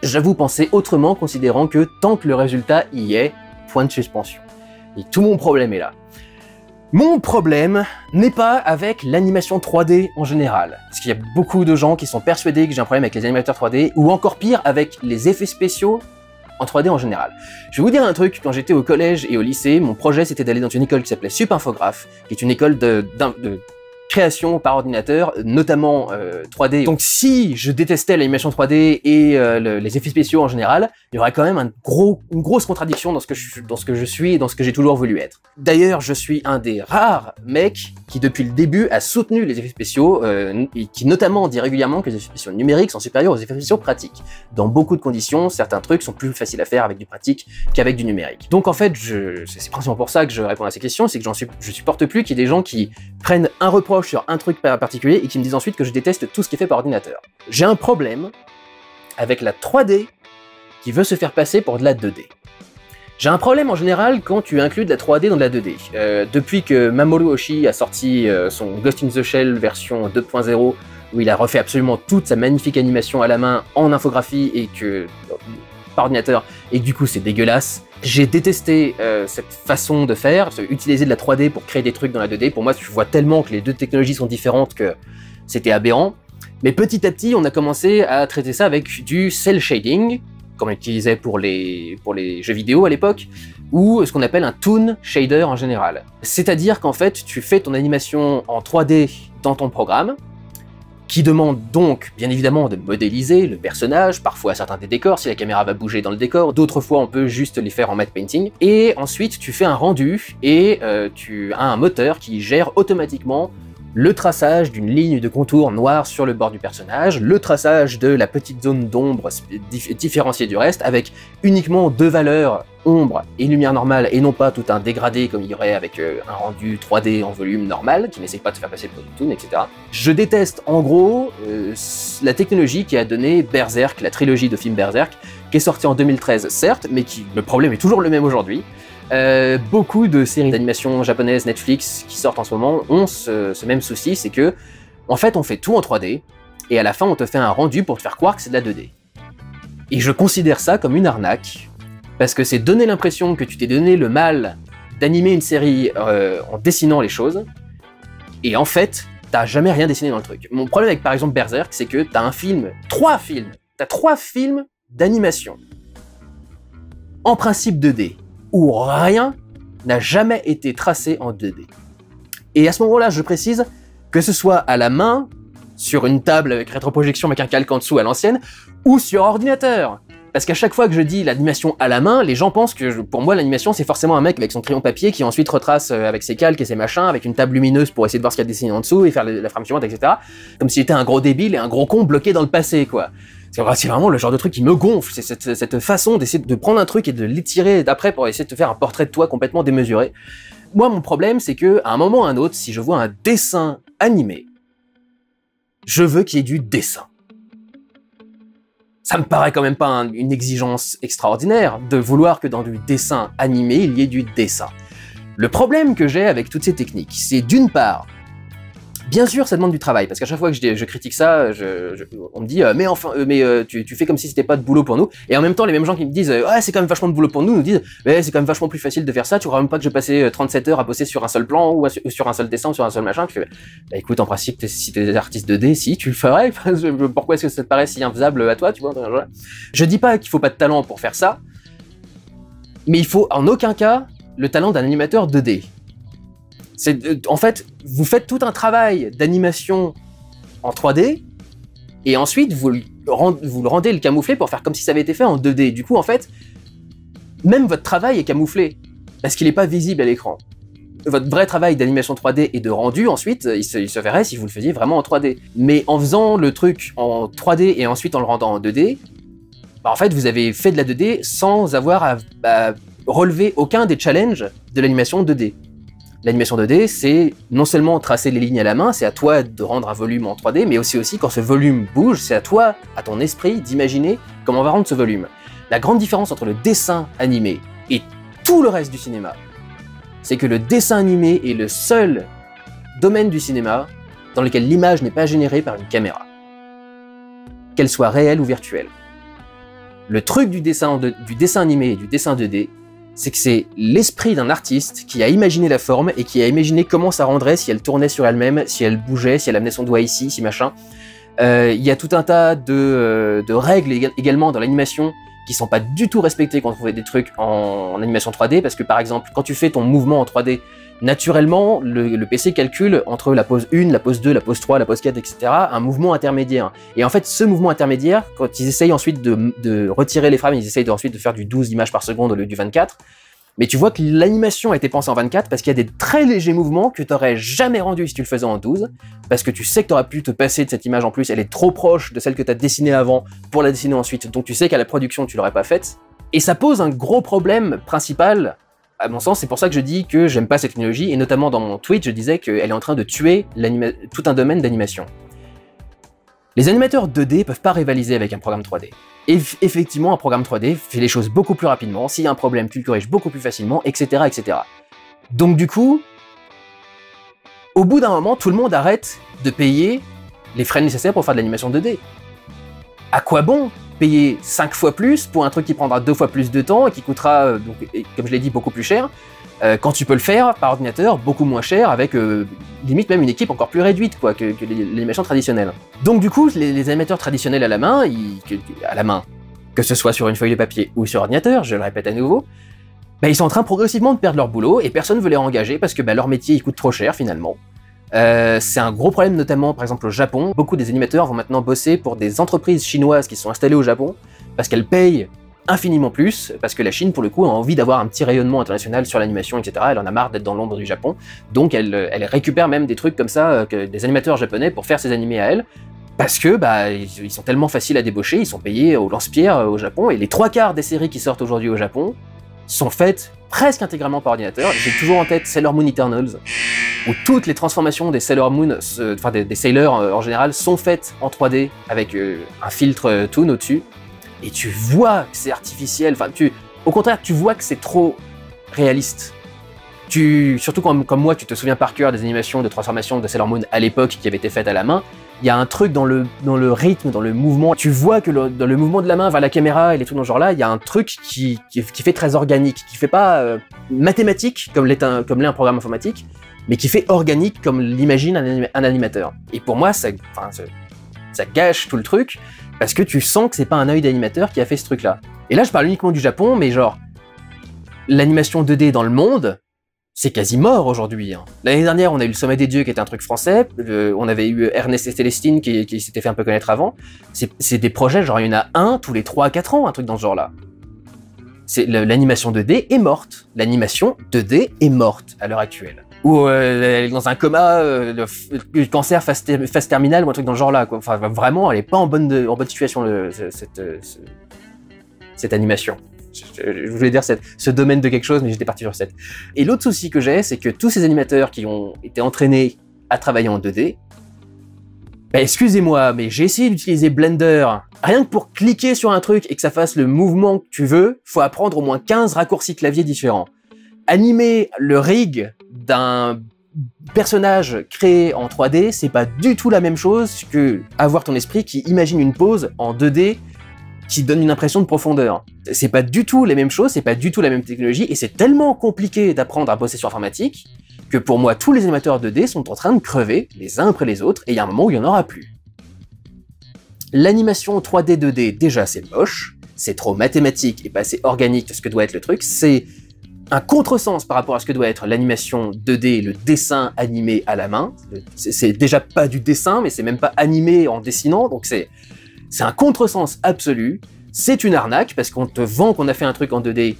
J'avoue penser autrement, considérant que tant que le résultat y est, point de suspension. Et tout mon problème est là. Mon problème n'est pas avec l'animation 3D en général, parce qu'il y a beaucoup de gens qui sont persuadés que j'ai un problème avec les animateurs 3D, ou encore pire, avec les effets spéciaux en 3D en général. Je vais vous dire un truc, quand j'étais au collège et au lycée, mon projet c'était d'aller dans une école qui s'appelait Supinfographe, qui est une école de création par ordinateur, notamment 3D. Donc si je détestais l'animation 3D et les effets spéciaux en général, il y aurait quand même une grosse contradiction dans ce que je suis et dans ce que j'ai toujours voulu être. D'ailleurs, je suis un des rares mecs qui depuis le début a soutenu les effets spéciaux et qui notamment dit régulièrement que les effets spéciaux numériques sont supérieurs aux effets spéciaux pratiques. Dans beaucoup de conditions, certains trucs sont plus faciles à faire avec du pratique qu'avec du numérique. Donc en fait, c'est principalement pour ça que je réponds à ces questions, c'est que je supporte plus qu'il y ait des gens qui prennent un reproche sur un truc particulier et qui me disent ensuite que je déteste tout ce qui est fait par ordinateur. J'ai un problème avec la 3D qui veut se faire passer pour de la 2D. J'ai un problème en général quand tu inclus de la 3D dans de la 2D. Depuis que Mamoru Oshii a sorti son Ghost in the Shell version 2.0, où il a refait absolument toute sa magnifique animation à la main en infographie et que par ordinateur, et du coup c'est dégueulasse. J'ai détesté cette façon de faire, utiliser de la 3D pour créer des trucs dans la 2D. Pour moi, je vois tellement que les deux technologies sont différentes que c'était aberrant. Mais petit à petit, on a commencé à traiter ça avec du cel shading, comme on utilisait pour les jeux vidéo à l'époque, ou ce qu'on appelle un toon shader en général. C'est-à-dire qu'en fait, tu fais ton animation en 3D dans ton programme, qui demande donc, bien évidemment, de modéliser le personnage, parfois certains des décors, si la caméra va bouger dans le décor, d'autres fois on peut juste les faire en matte painting, et ensuite tu fais un rendu, et tu as un moteur qui gère automatiquement le traçage d'une ligne de contour noire sur le bord du personnage, le traçage de la petite zone d'ombre différenciée du reste, avec uniquement 2 valeurs, ombre et lumière normale, et non pas tout un dégradé comme il y aurait avec un rendu 3D en volume normal, qui n'essaye pas de faire passer pour du toon, etc. Je déteste en gros la technologie qui a donné Berserk, la trilogie de films Berserk, qui est sortie en 2013 certes, mais le problème est toujours le même aujourd'hui. Beaucoup de séries d'animation japonaises, Netflix, qui sortent en ce moment, ont ce même souci, c'est que, en fait, on fait tout en 3D, et à la fin, on te fait un rendu pour te faire croire que c'est de la 2D. Et je considère ça comme une arnaque, parce que c'est donner l'impression que tu t'es donné le mal d'animer une série en dessinant les choses, et en fait, t'as jamais rien dessiné dans le truc. Mon problème avec, par exemple, Berserk, c'est que t'as 3 films d'animation, en principe 2D, où rien n'a jamais été tracé en 2D. Et à ce moment-là, je précise que ce soit à la main, sur une table avec rétroprojection avec un calque en dessous à l'ancienne, ou sur ordinateur. Parce qu'à chaque fois que je dis l'animation à la main, les gens pensent que pour moi l'animation c'est forcément un mec avec son crayon papier qui ensuite retrace avec ses calques et ses machins, avec une table lumineuse pour essayer de voir ce qu'il y a dessiné en dessous et faire la frame suivante, etc. Comme s'il était un gros débile et un gros con bloqué dans le passé, quoi. C'est vraiment le genre de truc qui me gonfle, c'est cette façon d'essayer de prendre un truc et de l'étirer d'après pour essayer de te faire un portrait de toi complètement démesuré. Moi, mon problème, c'est que à un moment ou à un autre, si je vois un dessin animé, je veux qu'il y ait du dessin. Ça me paraît quand même pas une exigence extraordinaire de vouloir que dans du dessin animé, il y ait du dessin. Le problème que j'ai avec toutes ces techniques, c'est d'une part, bien sûr, ça demande du travail, parce qu'à chaque fois que je critique ça, on me dit mais enfin, tu fais comme si c'était pas de boulot pour nous. Et en même temps, les mêmes gens qui me disent ouais, c'est quand même vachement de boulot pour nous disent mais c'est quand même vachement plus facile de faire ça. Tu crois même pas que je passais 37 heures à bosser sur un seul plan ou sur un seul dessin ou sur un seul machin. Tu fais bah écoute, en principe, si t'es artiste 2D, si tu le ferais. Pourquoi est-ce que ça te paraît si infaisable à toi, tu vois? Je dis pas qu'il faut pas de talent pour faire ça, mais il faut en aucun cas le talent d'un animateur 2D. En fait, vous faites tout un travail d'animation en 3D, et ensuite vous le rendez le camouflé pour faire comme si ça avait été fait en 2D. Du coup, en fait, même votre travail est camouflé, parce qu'il n'est pas visible à l'écran. Votre vrai travail d'animation 3D et de rendu, ensuite, il se verrait si vous le faisiez vraiment en 3D. Mais en faisant le truc en 3D et ensuite en le rendant en 2D, bah en fait, vous avez fait de la 2D sans avoir à relever aucun des challenges de l'animation 2D. L'animation 2D, c'est non seulement tracer les lignes à la main, c'est à toi de rendre un volume en 3D, mais aussi quand ce volume bouge, c'est à toi, à ton esprit, d'imaginer comment on va rendre ce volume. La grande différence entre le dessin animé et tout le reste du cinéma, c'est que le dessin animé est le seul domaine du cinéma dans lequel l'image n'est pas générée par une caméra, qu'elle soit réelle ou virtuelle. Le truc du dessin animé et du dessin 2D, c'est que c'est l'esprit d'un artiste qui a imaginé la forme et qui a imaginé comment ça rendrait si elle tournait sur elle-même, si elle bougeait, si elle amenait son doigt ici, si machin. Il y a tout un tas de règles également dans l'animation qui sont pas du tout respectées quand on fait des trucs en animation 3D, parce que par exemple, quand tu fais ton mouvement en 3D, naturellement, le PC calcule entre la pose 1, la pose 2, la pose 3, la pose 4, etc., un mouvement intermédiaire. Et en fait, ce mouvement intermédiaire, quand ils essayent ensuite de retirer les frames, ils essayent ensuite de faire du 12 images par seconde au lieu du 24, mais tu vois que l'animation a été pensée en 24 parce qu'il y a des très légers mouvements que tu n'aurais jamais rendus si tu le faisais en 12, parce que tu sais que tu auras pu te passer de cette image en plus, elle est trop proche de celle que tu as dessinée avant pour la dessiner ensuite, donc tu sais qu'à la production tu l'aurais pas faite. Et ça pose un gros problème principal, à mon sens, c'est pour ça que je dis que j'aime pas cette technologie, et notamment dans mon tweet, je disais qu'elle est en train de tuer tout un domaine d'animation. Les animateurs 2D peuvent pas rivaliser avec un programme 3D. Et effectivement, un programme 3D fait les choses beaucoup plus rapidement, s'il y a un problème, tu le corriges beaucoup plus facilement, etc., etc. Donc du coup, au bout d'un moment, tout le monde arrête de payer les frais nécessaires pour faire de l'animation 2D. À quoi bon payer 5 fois plus pour un truc qui prendra 2 fois plus de temps et qui coûtera, donc, comme je l'ai dit, beaucoup plus cher, quand tu peux le faire par ordinateur beaucoup moins cher avec limite même une équipe encore plus réduite quoi, que l'animation traditionnelle. Donc du coup, les animateurs traditionnels à la main, que ce soit sur une feuille de papier ou sur ordinateur, je le répète à nouveau, bah, ils sont en train progressivement de perdre leur boulot et personne ne veut les engager parce que bah, leur métier il coûte trop cher finalement. C'est un gros problème notamment par exemple au Japon. Beaucoup des animateurs vont maintenant bosser pour des entreprises chinoises qui sont installées au Japon parce qu'elles payent infiniment plus, parce que la Chine, pour le coup, a envie d'avoir un petit rayonnement international sur l'animation, etc. Elle en a marre d'être dans l'ombre du Japon, donc elle récupère même des trucs comme ça, des animateurs japonais pour faire ses animés à elle, parce que bah, ils sont tellement faciles à débaucher, ils sont payés au lance-pierre au Japon, et les 3/4 des séries qui sortent aujourd'hui au Japon sont faites presque intégralement par ordinateur. J'ai toujours en tête Sailor Moon Eternals, où toutes les transformations des Sailor Moon, enfin des Sailors en général, sont faites en 3D avec un filtre Toon au-dessus, et tu vois que c'est artificiel, enfin au contraire tu vois que c'est trop réaliste. Surtout comme moi, tu te souviens par cœur des animations de transformation de Sailor Moon à l'époque qui avaient été faites à la main, il y a un truc dans le rythme, dans le mouvement, tu vois que dans le mouvement de la main vers la caméra et les trucs dans ce genre-là, il y a un truc qui fait très organique, qui fait pas mathématique comme l'est un programme informatique, mais qui fait organique comme l'imagine un animateur. Et pour moi, ça gâche tout le truc, parce que tu sens que c'est pas un œil d'animateur qui a fait ce truc-là. Et là, je parle uniquement du Japon, mais genre, l'animation 2D dans le monde, c'est quasi mort aujourd'hui. Hein. L'année dernière, on a eu le Sommet des Dieux qui était un truc français, on avait eu Ernest et Célestine qui s'était fait un peu connaître avant. C'est des projets, genre il y en a un tous les 3 à 4 ans, un truc dans ce genre-là. L'animation 2D est morte. L'animation 2D est morte à l'heure actuelle. Ou elle est dans un coma, le cancer phase terminale ou un truc dans ce genre-là. Enfin, vraiment, elle est pas en bonne situation, cette animation. Je voulais dire ce domaine de quelque chose, mais j'étais parti sur cette. Et l'autre souci que j'ai, c'est que tous ces animateurs qui ont été entraînés à travailler en 2D, bah, excusez-moi, mais j'ai essayé d'utiliser Blender, rien que pour cliquer sur un truc et que ça fasse le mouvement que tu veux, faut apprendre au moins 15 raccourcis clavier différents. Animer le rig d'un personnage créé en 3D, c'est pas du tout la même chose que avoir ton esprit qui imagine une pose en 2D qui donne une impression de profondeur. C'est pas du tout les mêmes choses, c'est pas du tout la même technologie, et c'est tellement compliqué d'apprendre à bosser sur informatique que pour moi, tous les animateurs 2D sont en train de crever les uns après les autres, et il y a un moment où il n'y en aura plus. L'animation 3D 2D, déjà c'est moche, c'est trop mathématique et pas assez organique de ce que doit être le truc, c'est un contresens par rapport à ce que doit être l'animation 2D, le dessin animé à la main. C'est déjà pas du dessin, mais c'est même pas animé en dessinant, donc c'est un contresens absolu, c'est une arnaque, parce qu'on te vend qu'on a fait un truc en 2D,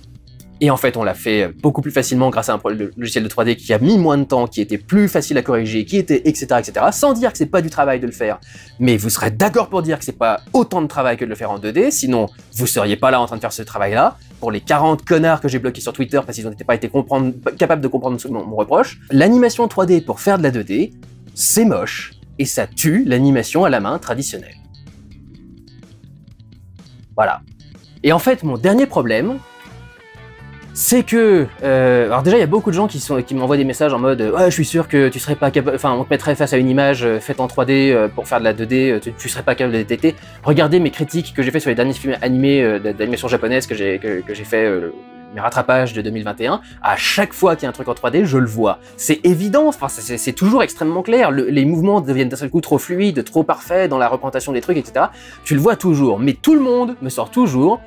et en fait on l'a fait beaucoup plus facilement grâce à un logiciel de 3D qui a mis moins de temps, qui était plus facile à corriger, qui était etc. sans dire que c'est pas du travail de le faire, mais vous serez d'accord pour dire que c'est pas autant de travail que de le faire en 2D, sinon vous seriez pas là en train de faire ce travail-là, pour les 40 connards que j'ai bloqués sur Twitter parce qu'ils n'ont pas été capables de comprendre mon reproche. L'animation 3D pour faire de la 2D, c'est moche, et ça tue l'animation à la main traditionnelle. Voilà. Et en fait, mon dernier problème, c'est que... alors déjà, il y a beaucoup de gens qui m'envoient des messages en mode « Ouais, je suis sûr que tu serais pas capable... Enfin, on te mettrait face à une image faite en 3D pour faire de la 2D, tu serais pas capable de détecter. Regardez mes critiques que j'ai fait sur les derniers films animés d'animation japonaise que j'ai fait... mes rattrapages de 2021, à chaque fois qu'il y a un truc en 3D, je le vois. C'est évident, enfin, c'est toujours extrêmement clair, les mouvements deviennent d'un seul coup trop fluides, trop parfaits dans la représentation des trucs, etc. Tu le vois toujours, mais tout le monde me sort toujours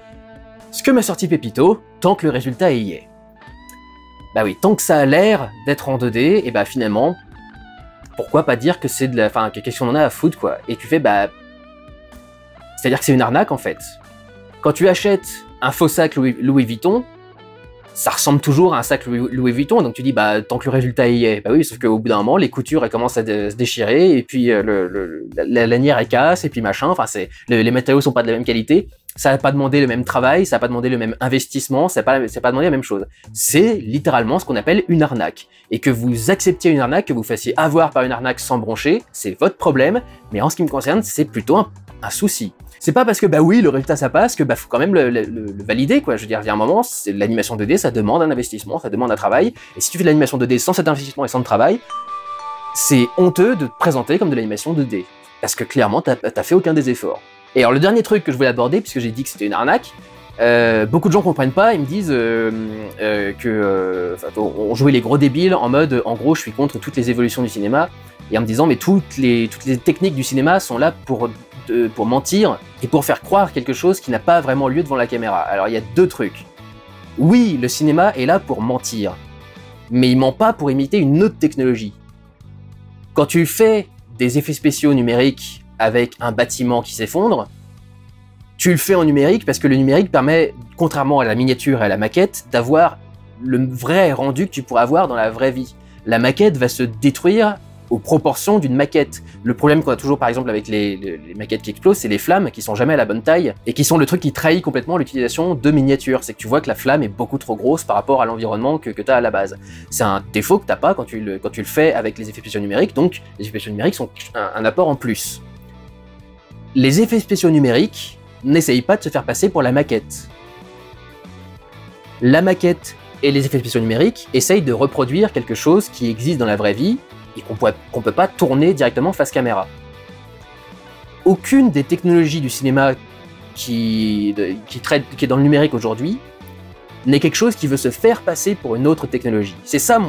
ce que m'a sorti Pépito, tant que le résultat y est. Bah oui, tant que ça a l'air d'être en 2D, et bah finalement, pourquoi pas dire que c'est de la... Enfin, qu'est-ce qu'on en a à foutre, quoi. Et tu fais, bah... C'est-à-dire que c'est une arnaque, en fait. Quand tu achètes un faux sac Louis Vuitton, ça ressemble toujours à un sac Louis Vuitton, donc tu dis, bah, tant que le résultat y est. Bah oui, sauf qu'au bout d'un moment, les coutures, elles commencent à se déchirer, et puis la lanière, elle casse, et puis machin, enfin, les matériaux sont pas de la même qualité, ça n'a pas demandé le même travail, ça n'a pas demandé le même investissement, ça n'a pas demandé la même chose. C'est littéralement ce qu'on appelle une arnaque. Et que vous acceptiez une arnaque, que vous fassiez avoir par une arnaque sans broncher, c'est votre problème, mais en ce qui me concerne, c'est plutôt un souci. C'est pas parce que bah oui, le résultat ça passe, que bah faut quand même le valider, quoi. Je veux dire, il y a un moment, l'animation 2D, ça demande un investissement, ça demande un travail, et si tu fais de l'animation 2D sans cet investissement et sans le travail, c'est honteux de te présenter comme de l'animation 2D. Parce que clairement, t'as fait aucun des efforts. Et alors le dernier truc que je voulais aborder, puisque j'ai dit que c'était une arnaque, beaucoup de gens comprennent pas, ils me disent on jouait les gros débiles en mode, en gros, je suis contre toutes les évolutions du cinéma, et en me disant, mais toutes les techniques du cinéma sont là pour mentir et pour faire croire quelque chose qui n'a pas vraiment lieu devant la caméra. Alors il y a deux trucs. Oui, le cinéma est là pour mentir, mais il ment pas pour imiter une autre technologie. Quand tu fais des effets spéciaux numériques avec un bâtiment qui s'effondre, Tu le fais en numérique parce que le numérique permet, contrairement à la miniature et à la maquette, d'avoir le vrai rendu que tu pourrais avoir dans la vraie vie. La maquette va se détruire aux proportions d'une maquette. Le problème qu'on a toujours par exemple avec les maquettes qui explosent, c'est les flammes qui sont jamais à la bonne taille et qui sont le truc qui trahit complètement l'utilisation de miniatures. C'est que tu vois que la flamme est beaucoup trop grosse par rapport à l'environnement que tu as à la base. C'est un défaut que tu n'as pas quand tu le fais avec les effets spéciaux numériques, donc les effets spéciaux numériques sont un apport en plus. Les effets spéciaux numériques n'essayent pas de se faire passer pour la maquette. La maquette et les effets spéciaux numériques essayent de reproduire quelque chose qui existe dans la vraie vie et qu'on peut pas tourner directement face caméra. Aucune des technologies du cinéma qui est dans le numérique aujourd'hui n'est quelque chose qui veut se faire passer pour une autre technologie. C'est ça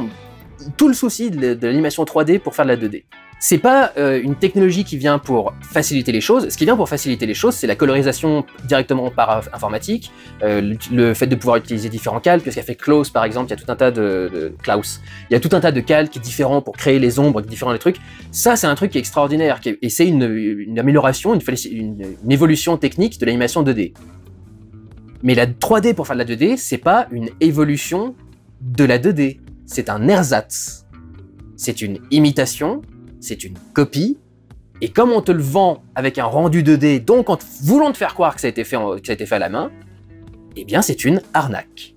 tout le souci de l'animation 3D pour faire de la 2D. C'est pas une technologie qui vient pour faciliter les choses. Ce qui vient pour faciliter les choses, c'est la colorisation directement par informatique, le fait de pouvoir utiliser différents calques, ce qu'a fait Klaus par exemple, il y a tout un tas il y a tout un tas de calques différents pour créer les ombres, différents les trucs. Ça, c'est un truc qui est extraordinaire, et c'est une amélioration, une évolution technique de l'animation 2D. Mais la 3D pour faire de la 2D, c'est pas une évolution de la 2D, c'est un ersatz. C'est une imitation, c'est une copie, et comme on te le vend avec un rendu 2D, donc en voulant te faire croire que ça a été fait à la main, eh bien c'est une arnaque.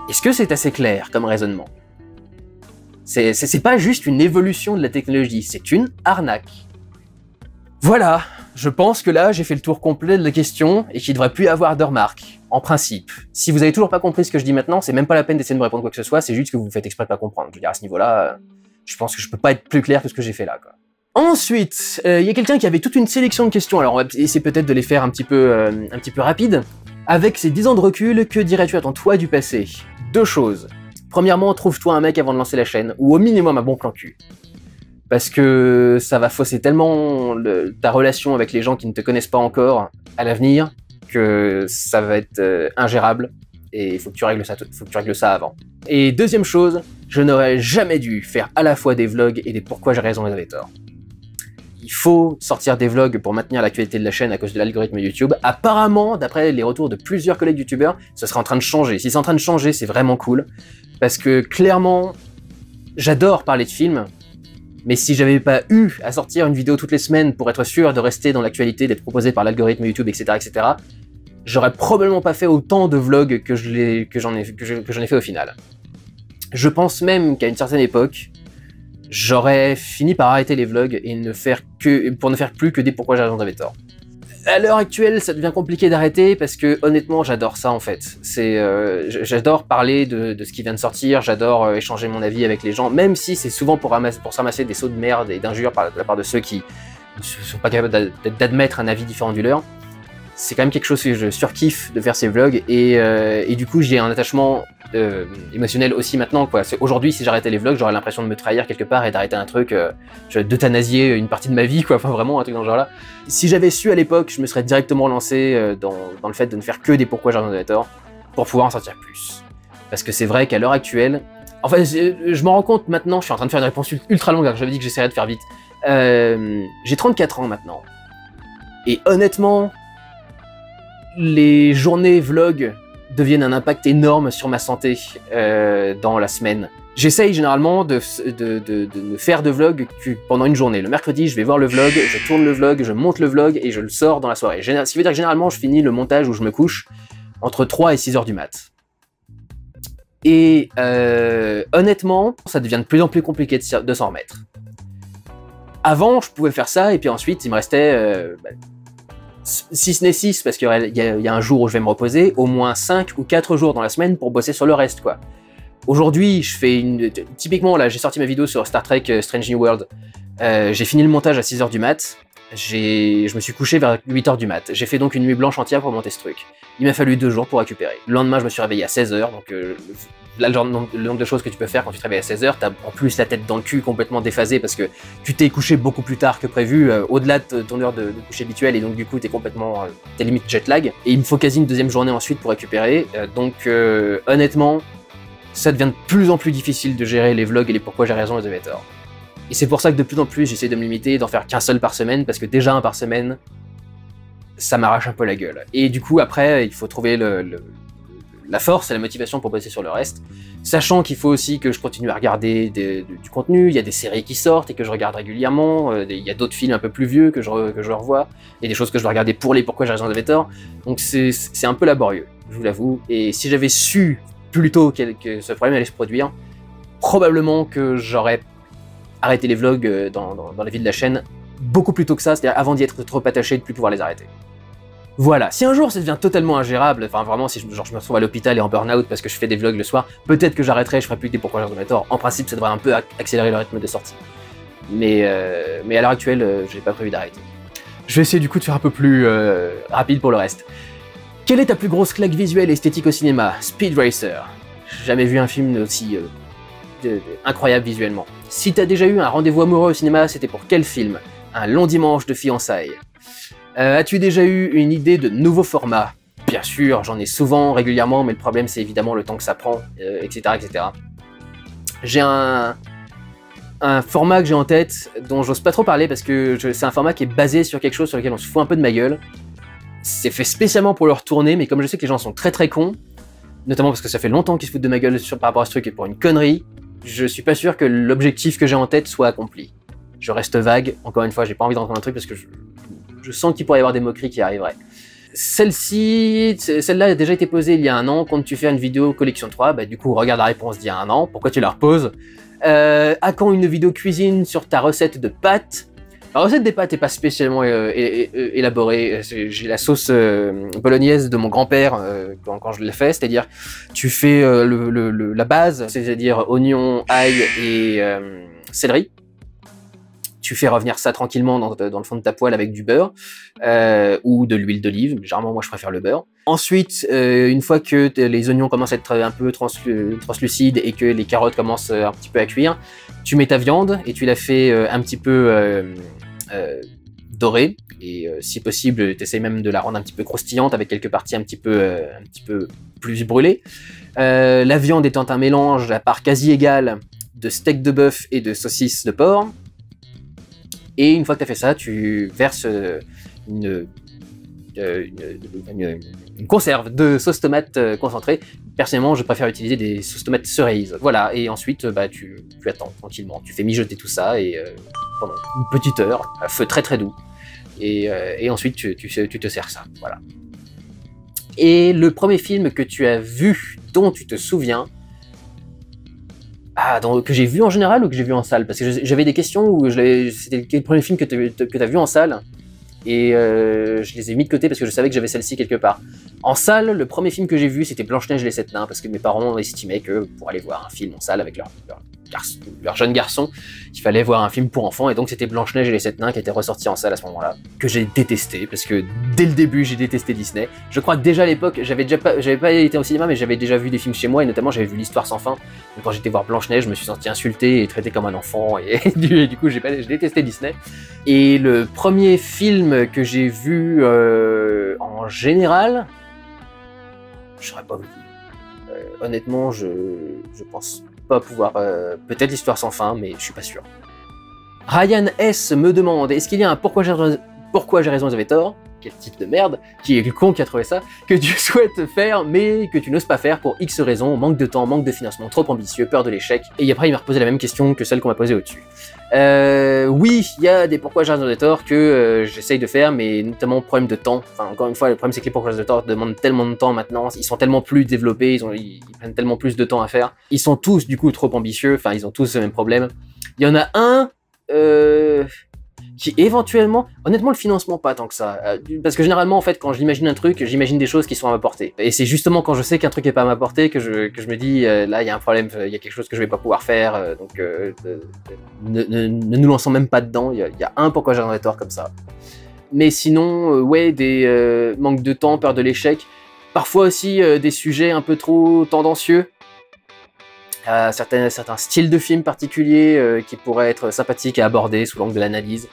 Est-ce que c'est assez clair comme raisonnement? C'est pas juste une évolution de la technologie, c'est une arnaque. Voilà, je pense que là j'ai fait le tour complet de la question et qu'il ne devrait plus y avoir de remarques, en principe. Si vous avez toujours pas compris ce que je dis maintenant, c'est même pas la peine d'essayer de me répondre quoi que ce soit, c'est juste que vous faites exprès de pas comprendre. Je veux dire, à ce niveau-là, je pense que je peux pas être plus clair que ce que j'ai fait là, quoi. Ensuite, il y a quelqu'un qui avait toute une sélection de questions, alors on va essayer peut-être de les faire un petit peu rapides. Avec ces 10 ans de recul, que dirais-tu à ton toi du passé? Deux choses. Premièrement, trouve-toi un mec avant de lancer la chaîne, ou au minimum un bon plan cul. Parce que ça va fausser tellement ta relation avec les gens qui ne te connaissent pas encore à l'avenir, que ça va être ingérable, et il faut que tu règles ça avant. Et deuxième chose, je n'aurais jamais dû faire à la fois des vlogs et des pourquoi j'ai raison et j'avais tort. Il faut sortir des vlogs pour maintenir l'actualité de la chaîne à cause de l'algorithme YouTube. Apparemment, d'après les retours de plusieurs collègues youtubeurs, ce serait en train de changer. Si c'est en train de changer, c'est vraiment cool. Parce que clairement, j'adore parler de films, mais si j'avais pas eu à sortir une vidéo toutes les semaines pour être sûr de rester dans l'actualité, d'être proposé par l'algorithme YouTube, etc., etc., j'aurais probablement pas fait autant de vlogs que j'en ai fait au final. Je pense même qu'à une certaine époque, j'aurais fini par arrêter les vlogs et pour ne faire plus que des pourquoi j'ai raison j'avais tort. À l'heure actuelle, ça devient compliqué d'arrêter parce que honnêtement, j'adore ça en fait. J'adore parler de ce qui vient de sortir, j'adore échanger mon avis avec les gens, même si c'est souvent pour se ramasser des sauts de merde et d'injures de la part de ceux qui ne sont pas capables d'admettre un avis différent du leur. C'est quand même quelque chose que je surkiffe de faire ces vlogs et du coup j'ai un attachement émotionnel aussi maintenant, quoi. Aujourd'hui, si j'arrêtais les vlogs, j'aurais l'impression de me trahir quelque part et d'arrêter un truc, d'euthanasier une partie de ma vie, quoi. Enfin vraiment un truc dans ce genre-là. Si j'avais su à l'époque, je me serais directement lancé dans le fait de ne faire que des pourquoi j'ai raison j'avais tort pour pouvoir en sortir plus. Parce que c'est vrai qu'à l'heure actuelle, enfin je m'en rends compte maintenant, je suis en train de faire une réponse ultra longue, alors j'avais dit que j'essaierais de faire vite. J'ai 34 ans maintenant. Et honnêtement, les journées vlog deviennent un impact énorme sur ma santé dans la semaine. J'essaye généralement de ne faire de vlog que pendant une journée. Le mercredi, je vais voir le vlog, je tourne le vlog, je monte le vlog et je le sors dans la soirée. Ce qui veut dire que généralement, je finis le montage où je me couche entre 3 et 6 heures du mat. Et honnêtement, ça devient de plus en plus compliqué de s'en remettre. Avant, je pouvais faire ça et puis ensuite, il me restait... si ce n'est 6, parce qu'il y a un jour où je vais me reposer, au moins 5 ou 4 jours dans la semaine pour bosser sur le reste, quoi. Aujourd'hui, je fais typiquement, là, j'ai sorti ma vidéo sur Star Trek Strange New World. J'ai fini le montage à 6 heures du mat. Je me suis couché vers 8 heures du mat. J'ai fait donc une nuit blanche entière pour monter ce truc. Il m'a fallu 2 jours pour récupérer. Le lendemain, je me suis réveillé à 16 heures, donc là, le nombre de choses que tu peux faire quand tu te réveilles à 16 heures, t'as en plus la tête dans le cul complètement déphasée parce que tu t'es couché beaucoup plus tard que prévu, au-delà de ton heure de coucher habituelle, et donc du coup t'es limite jet lag. Et il me faut quasi une deuxième journée ensuite pour récupérer, donc honnêtement, ça devient de plus en plus difficile de gérer les vlogs et les pourquoi j'ai raison et j'avais tort. Et c'est pour ça que de plus en plus j'essaie de me limiter, d'en faire qu'un seul par semaine, parce que déjà un par semaine, ça m'arrache un peu la gueule. Et du coup, après, il faut trouver la force et la motivation pour bosser sur le reste, sachant qu'il faut aussi que je continue à regarder du contenu, il y a des séries qui sortent et que je regarde régulièrement, il y a d'autres films un peu plus vieux que je revois, il y a des choses que je dois regarder pour les Pourquoi j'ai raison d'avais tort, donc c'est un peu laborieux, je vous l'avoue, et si j'avais su plus tôt que ce problème allait se produire, probablement que j'aurais arrêté les vlogs dans la vie de la chaîne beaucoup plus tôt que ça, c'est-à-dire avant d'y être trop attaché et de plus pouvoir les arrêter. Voilà, si un jour ça devient totalement ingérable, enfin vraiment si je me retrouve à l'hôpital et en burn-out parce que je fais des vlogs le soir, peut-être que j'arrêterai, je ferai plus des Pourquoi j'ai tort. En principe ça devrait un peu accélérer le rythme de sortie. Mais à l'heure actuelle, j'ai pas prévu d'arrêter. Je vais essayer du coup de faire un peu plus rapide pour le reste. Quelle est ta plus grosse claque visuelle et esthétique au cinéma? Speed Racer. J'ai jamais vu un film aussi incroyable visuellement. Si t'as déjà eu un rendez-vous amoureux au cinéma, c'était pour quel film? Un long dimanche de fiançailles. As-tu déjà eu une idée de nouveau format? Bien sûr, j'en ai souvent, régulièrement, mais le problème c'est évidemment le temps que ça prend, etc. etc. J'ai un format que j'ai en tête dont j'ose pas trop parler parce que c'est un format qui est basé sur quelque chose sur lequel on se fout un peu de ma gueule. C'est fait spécialement pour le retourner, mais comme je sais que les gens sont très très cons, notamment parce que ça fait longtemps qu'ils se foutent de ma gueule par rapport à ce truc et pour une connerie, je suis pas sûr que l'objectif que j'ai en tête soit accompli. Je reste vague, encore une fois, j'ai pas envie d'entrer dans un truc parce que je sens qu'il pourrait y avoir des moqueries qui arriveraient. Celle-là a déjà été posée il y a un an, comptes-tu faire une vidéo collection 3? Bah du coup, regarde la réponse d'il y a un an, pourquoi tu la reposes? À quand une vidéo cuisine sur ta recette de pâtes? La recette des pâtes n'est pas spécialement élaborée, j'ai la sauce bolognaise de mon grand-père quand je l'ai fait, c'est-à-dire tu fais la base, c'est-à-dire oignon, ail et céleri. Tu fais revenir ça tranquillement dans le fond de ta poêle avec du beurre ou de l'huile d'olive. Généralement, moi, je préfère le beurre. Ensuite, une fois que les oignons commencent à être un peu translucides et que les carottes commencent un petit peu à cuire, tu mets ta viande et tu la fais un petit peu dorée. Et si possible, tu essaies même de la rendre un petit peu croustillante avec quelques parties un petit peu plus brûlées. La viande étant un mélange à part quasi égale de steak de bœuf et de saucisse de porc. Et une fois que tu as fait ça, tu verses une conserve de sauce tomate concentrée. Personnellement, je préfère utiliser des sauces tomates cerises. Voilà, et ensuite, bah, tu attends tranquillement. Tu fais mijoter tout ça et pendant une petite heure, à feu très très doux. Et ensuite, tu te sers ça. Voilà. Et le premier film que tu as vu, dont tu te souviens, que j'ai vu en général ou que j'ai vu en salle? Parce que j'avais des questions où c'était le premier film que tu as vu en salle et je les ai mis de côté parce que je savais que j'avais celle-ci quelque part. En salle, le premier film que j'ai vu, c'était Blanche-Neige et les 7 nains parce que mes parents estimaient que pour aller voir un film en salle avec leur jeune garçon, il fallait voir un film pour enfants et donc c'était Blanche-Neige et les 7 nains qui était ressorti en salle à ce moment-là, que j'ai détesté parce que dès le début j'ai détesté Disney. Je crois que déjà à l'époque, j'avais pas été au cinéma mais j'avais déjà vu des films chez moi et notamment j'avais vu l'Histoire sans fin. Donc quand j'étais voir Blanche-Neige, je me suis senti insulté et traité comme un enfant et du coup j'ai détesté Disney. Et le premier film que j'ai vu en général, je saurais pas vous dire. Honnêtement, je pense pas pouvoir... peut-être l'Histoire sans fin, mais je suis pas sûr. Ryan S me demande, est-ce qu'il y a un Pourquoi j'ai raison, j'avais tort? Quel type de merde, qui est le con qui a trouvé ça, que tu souhaites faire mais que tu n'oses pas faire pour X raisons, manque de temps, manque de financement, trop ambitieux, peur de l'échec. Et après il m'a reposé la même question que celle qu'on m'a posée au-dessus. Oui, il y a des Pourquoi j'ai raison d'avais tort que j'essaye de faire, mais notamment problème de temps. Enfin, encore une fois, le problème c'est que les Pourquoi j'ai raison d'avais tort demandent tellement de temps maintenant, ils sont tellement plus développés, ils prennent tellement plus de temps à faire. Ils sont tous du coup trop ambitieux, enfin ils ont tous le même problème. Il y en a un qui éventuellement, honnêtement le financement pas tant que ça, parce que généralement en fait quand j'imagine un truc, j'imagine des choses qui sont à ma portée. Et c'est justement quand je sais qu'un truc est pas à ma portée que je me dis là il y a un problème, il y a quelque chose que je vais pas pouvoir faire, donc ne nous lançons même pas dedans, il y a un Pourquoi j'ai raison tort comme ça. Mais sinon, ouais, des manques de temps, peur de l'échec, parfois aussi des sujets un peu trop tendancieux. Certains styles de films particuliers qui pourraient être sympathiques à aborder sous l'angle de l'analyse.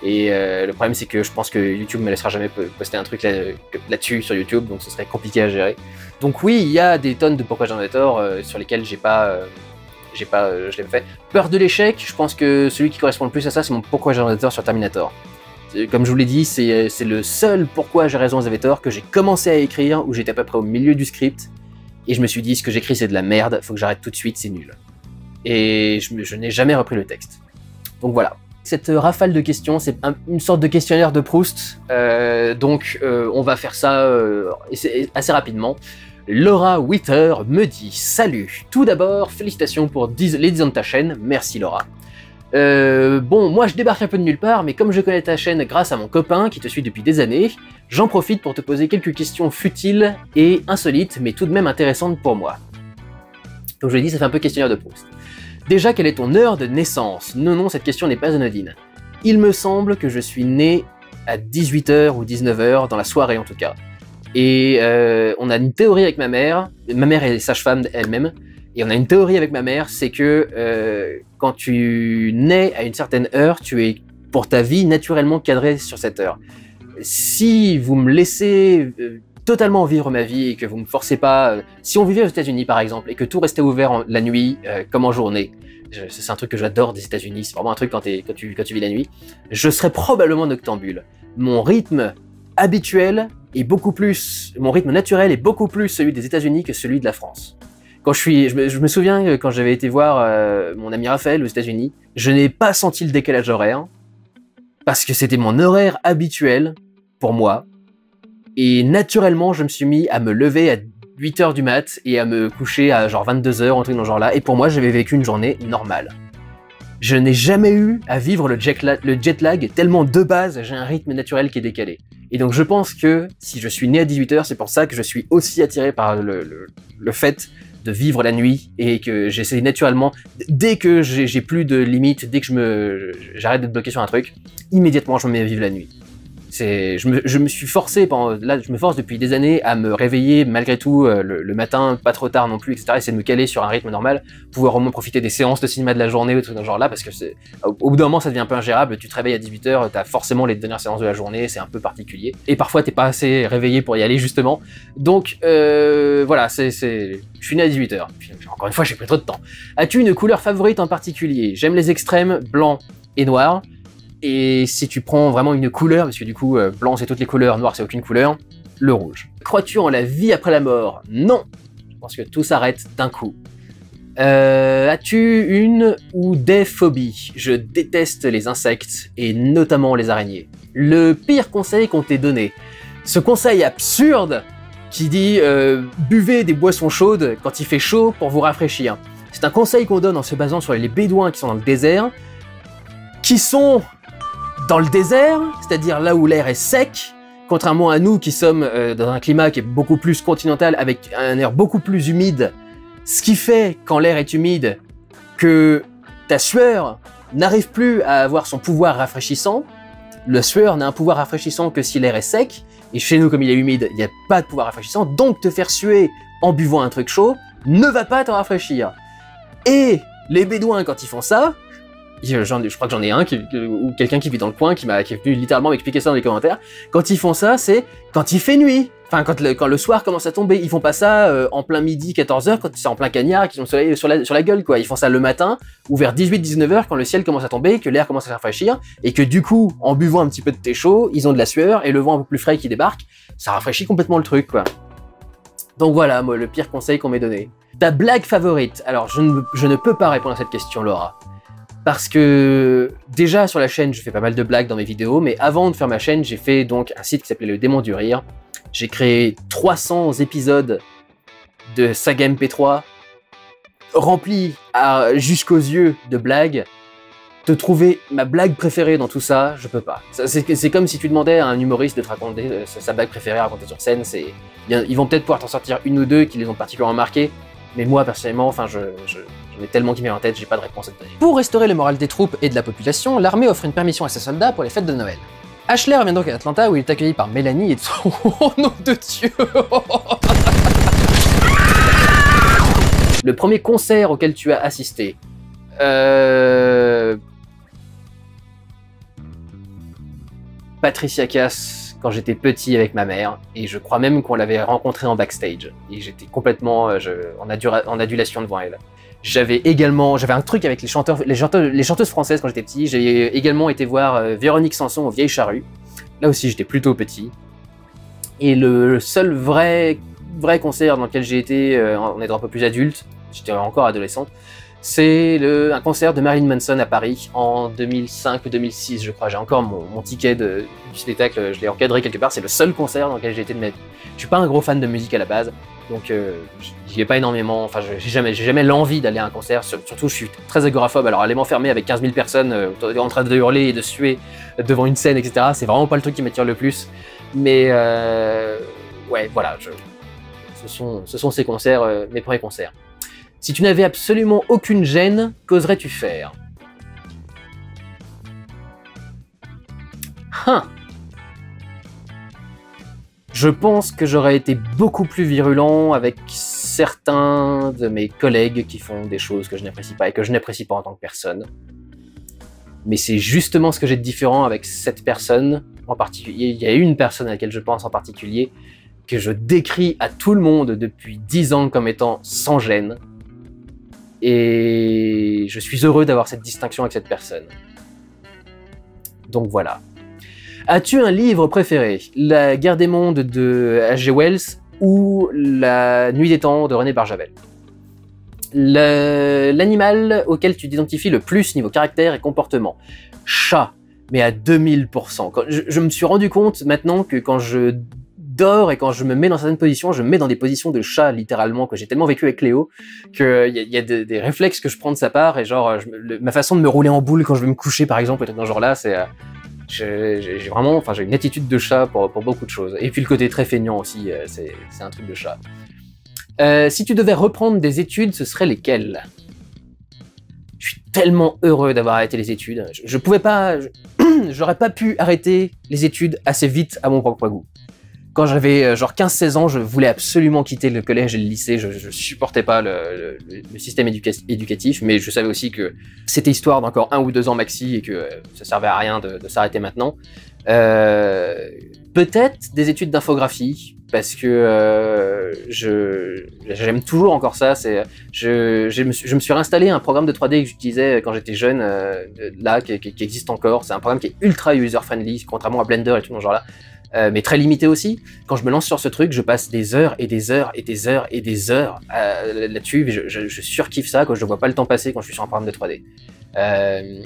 Et le problème c'est que je pense que YouTube me laissera jamais poster un truc là-dessus sur YouTube, donc ce serait compliqué à gérer. Donc oui, il y a des tonnes de Pourquoi j'en ai tort sur lesquels je l'ai fait. Peur de l'échec, je pense que celui qui correspond le plus à ça, c'est mon Pourquoi j'en ai tort sur Terminator. Comme je vous l'ai dit, c'est le seul pourquoi j'ai raison, vous avez tort, que j'ai commencé à écrire, où j'étais à peu près au milieu du script, et je me suis dit, ce que j'écris c'est de la merde, faut que j'arrête tout de suite, c'est nul. Et je n'ai jamais repris le texte. Donc voilà. Cette rafale de questions, c'est une sorte de questionnaire de Proust, donc on va faire ça assez rapidement. Laura Witter me dit « Salut, tout d'abord, félicitations pour les 10 ans de ta chaîne, merci Laura. Bon, moi je débarque un peu de nulle part, mais comme je connais ta chaîne grâce à mon copain qui te suit depuis des années, j'en profite pour te poser quelques questions futiles et insolites, mais tout de même intéressantes pour moi. » Donc je l'ai dit, ça fait un peu questionnaire de Proust. Déjà, quelle est ton heure de naissance? Non, cette question n'est pas anodine. Il me semble que je suis né à 18h ou 19h, dans la soirée en tout cas. Et on a une théorie avec ma mère est sage-femme elle-même, et on a une théorie avec ma mère, c'est que quand tu nais à une certaine heure, tu es pour ta vie naturellement cadré sur cette heure. Si vous me laissez totalement vivre ma vie et que vous me forcez pas... si on vivait aux États-Unis par exemple et que tout restait ouvert la nuit comme en journée, c'est un truc que j'adore des États-Unis, c'est vraiment un truc quand tu vis la nuit, je serais probablement noctambule. Mon rythme habituel est beaucoup plus... mon rythme naturel est beaucoup plus celui des États-Unis que celui de la France. Quand je me souviens quand j'avais été voir mon ami Raphaël aux États-Unis, je n'ai pas senti le décalage horaire parce que c'était mon horaire habituel pour moi. Et naturellement, je me suis mis à me lever à 8h du mat et à me coucher à genre 22h, un truc dans ce genre-là. Et pour moi, j'avais vécu une journée normale. Je n'ai jamais eu à vivre le jet lag tellement de base, j'ai un rythme naturel qui est décalé. Et donc je pense que si je suis né à 18h, c'est pour ça que je suis aussi attiré par le fait de vivre la nuit et que j'essaie naturellement, dès que j'ai plus de limites, dès que j'arrête d'être bloqué sur un truc, immédiatement je me mets à vivre la nuit. Je me suis forcé, je me force depuis des années à me réveiller malgré tout le matin, pas trop tard non plus, etc. Essayer de me caler sur un rythme normal, pouvoir au moins profiter des séances de cinéma de la journée ou tout dans ce genre-là, parce que au bout d'un moment ça devient un peu ingérable, tu te réveilles à 18h, t'as forcément les dernières séances de la journée, c'est un peu particulier, et parfois t'es pas assez réveillé pour y aller justement, donc voilà, je suis né à 18h, encore une fois j'ai pris trop de temps. As-tu une couleur favorite en particulier? J'aime les extrêmes, blanc et noir. Et si tu prends vraiment une couleur, parce que du coup, blanc c'est toutes les couleurs, noir c'est aucune couleur, le rouge. Crois-tu en la vie après la mort? Non. Je pense que tout s'arrête d'un coup. As-tu une ou des phobies? Je déteste les insectes, et notamment les araignées. Le pire conseil qu'on t'ait donné. Ce conseil absurde qui dit buvez des boissons chaudes quand il fait chaud pour vous rafraîchir. C'est un conseil qu'on donne en se basant sur les bédouins qui sont dans le désert, qui sont dans le désert, c'est-à-dire là où l'air est sec, contrairement à nous qui sommes dans un climat qui est beaucoup plus continental avec un air beaucoup plus humide, ce qui fait, quand l'air est humide, que ta sueur n'arrive plus à avoir son pouvoir rafraîchissant. La sueur n'a un pouvoir rafraîchissant que si l'air est sec, et chez nous, comme il est humide, il n'y a pas de pouvoir rafraîchissant, donc te faire suer en buvant un truc chaud ne va pas te rafraîchir. Et les bédouins, quand ils font ça, je crois que j'en ai un, ou quelqu'un qui vit dans le coin, qui est venu littéralement m'expliquer ça dans les commentaires. Quand ils font ça, c'est quand il fait nuit. Enfin, quand le soir commence à tomber. Ils font pas ça en plein midi, 14h, quand c'est en plein cagnard, qu'ils ont le soleil sur la gueule, quoi. Ils font ça le matin, ou vers 18-19h, quand le ciel commence à tomber, que l'air commence à se rafraîchir, et que du coup, en buvant un petit peu de thé chaud, ils ont de la sueur, et le vent un peu plus frais qui débarque, ça rafraîchit complètement le truc, quoi. Donc voilà, moi, le pire conseil qu'on m'ait donné. Ta blague favorite? Alors, je ne peux pas répondre à cette question, Laura. Parce que déjà sur la chaîne je fais pas mal de blagues dans mes vidéos, mais avant de faire ma chaîne j'ai fait donc un site qui s'appelait Le Démon du Rire. J'ai créé 300 épisodes de saga MP3 remplis jusqu'aux yeux de blagues. Te trouver ma blague préférée dans tout ça, je peux pas. C'est comme si tu demandais à un humoriste de te raconter sa blague préférée à raconter sur scène. Ils vont peut-être pouvoir t'en sortir une ou deux qui les ont particulièrement marqués, mais moi personnellement, enfin j'en ai tellement qui m'est en tête, j'ai pas de réponse à te donner. Pour restaurer le moral des troupes et de la population, l'armée offre une permission à ses soldats pour les fêtes de Noël. Ashley revient donc à Atlanta où il est accueilli par Mélanie et son... Oh nom de Dieu. Le premier concert auquel tu as assisté. Patricia Cass, quand j'étais petit avec ma mère, et je crois même qu'on l'avait rencontrée en backstage, et j'étais complètement en adulation devant elle. J'avais un truc avec les chanteuses françaises quand j'étais petit. J'ai également été voir Véronique Sanson aux Vieilles Charrues. Là aussi, j'étais plutôt petit. Et le seul vrai concert dans lequel j'ai été en étant un peu plus adulte, j'étais encore adolescente, c'est un concert de Marilyn Manson à Paris en 2005 ou 2006, je crois. J'ai encore mon ticket du spectacle, je l'ai encadré quelque part. C'est le seul concert dans lequel j'ai été de ma vie. Je suis pas un gros fan de musique à la base, donc j'y ai pas énormément. Enfin, j'ai jamais l'envie d'aller à un concert. Surtout, je suis très agoraphobe. Alors, aller m'enfermer avec 15 000 personnes en train de hurler et de suer devant une scène, etc., c'est vraiment pas le truc qui m'attire le plus. Mais ouais, voilà. Ce sont ces concerts, mes premiers concerts. Si tu n'avais absolument aucune gêne, qu'oserais-tu faire? Je pense que j'aurais été beaucoup plus virulent avec certains de mes collègues qui font des choses que je n'apprécie pas et que je n'apprécie pas en tant que personne. Mais c'est justement ce que j'ai de différent avec cette personne en particulier. Il y a une personne à laquelle je pense en particulier que je décris à tout le monde depuis 10 ans comme étant sans gêne. Et je suis heureux d'avoir cette distinction avec cette personne. Donc voilà. As-tu un livre préféré? La guerre des mondes de H.G. Wells ou La nuit des temps de René Barjavel? L'animal auquel tu t'identifies le plus niveau caractère et comportement? Chat, mais à 2000%. Je me suis rendu compte maintenant que quand je dors et quand je me mets dans certaines positions, je me mets dans des positions de chat littéralement, que j'ai tellement vécu avec Léo, qu'il y a des réflexes que je prends de sa part, et genre ma façon de me rouler en boule quand je vais me coucher par exemple, dans ce genre-là, c'est... j'ai vraiment, enfin j'ai une attitude de chat pour beaucoup de choses. Et puis le côté très feignant aussi, c'est un truc de chat. Si tu devais reprendre des études, ce serait lesquelles? Je suis tellement heureux d'avoir arrêté les études. Je pouvais pas... J'aurais pas pu arrêter les études assez vite à mon propre goût. Quand j'avais genre 15-16 ans, je voulais absolument quitter le collège et le lycée, je supportais pas le système éducatif, mais je savais aussi que c'était histoire d'encore 1 ou 2 ans maxi et que ça servait à rien de s'arrêter maintenant. Peut-être des études d'infographie, parce que j'aime toujours encore ça. Je me suis réinstallé un programme de 3D que j'utilisais quand j'étais jeune, là, qui existe encore. C'est un programme qui est ultra user-friendly, contrairement à Blender et tout dans ce genre-là. Mais très limité aussi. Quand je me lance sur ce truc, je passe des heures et des heures et des heures et des heures là-dessus. Je surkiffe ça, quand je ne vois pas le temps passer quand je suis sur un programme de 3D.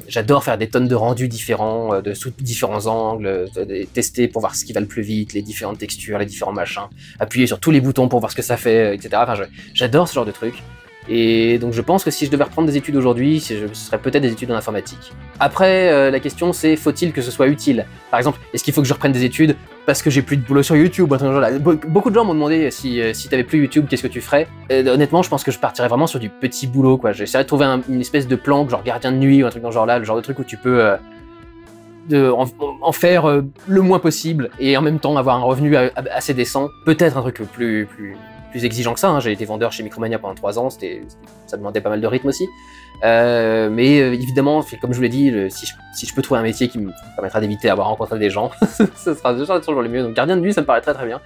J'adore faire des tonnes de rendus différents, sous différents angles, tester pour voir ce qui va le plus vite, les différentes textures, les différents machins, appuyer sur tous les boutons pour voir ce que ça fait, etc. Enfin, j'adore ce genre de truc. Et donc je pense que si je devais reprendre des études aujourd'hui, ce serait peut-être des études en informatique. Après, la question c'est, faut-il que ce soit utile? Par exemple, est-ce qu'il faut que je reprenne des études parce que j'ai plus de boulot sur YouTube? Beaucoup de gens m'ont demandé si t'avais plus YouTube, qu'est-ce que tu ferais? Honnêtement, je pense que je partirais vraiment sur du petit boulot, quoi. J'essaierais de trouver une espèce de planque, genre gardien de nuit ou un truc dans ce genre-là, le genre de truc où tu peux en faire le moins possible et en même temps avoir un revenu assez décent. Peut-être un truc plus exigeant que ça, hein. J'ai été vendeur chez Micromania pendant 3 ans, ça demandait pas mal de rythme aussi. Mais évidemment, comme je vous l'ai dit, si je peux trouver un métier qui me permettra d'éviter d'avoir rencontré des gens, ce sera toujours le mieux. Donc gardien de nuit, ça me paraît très très bien.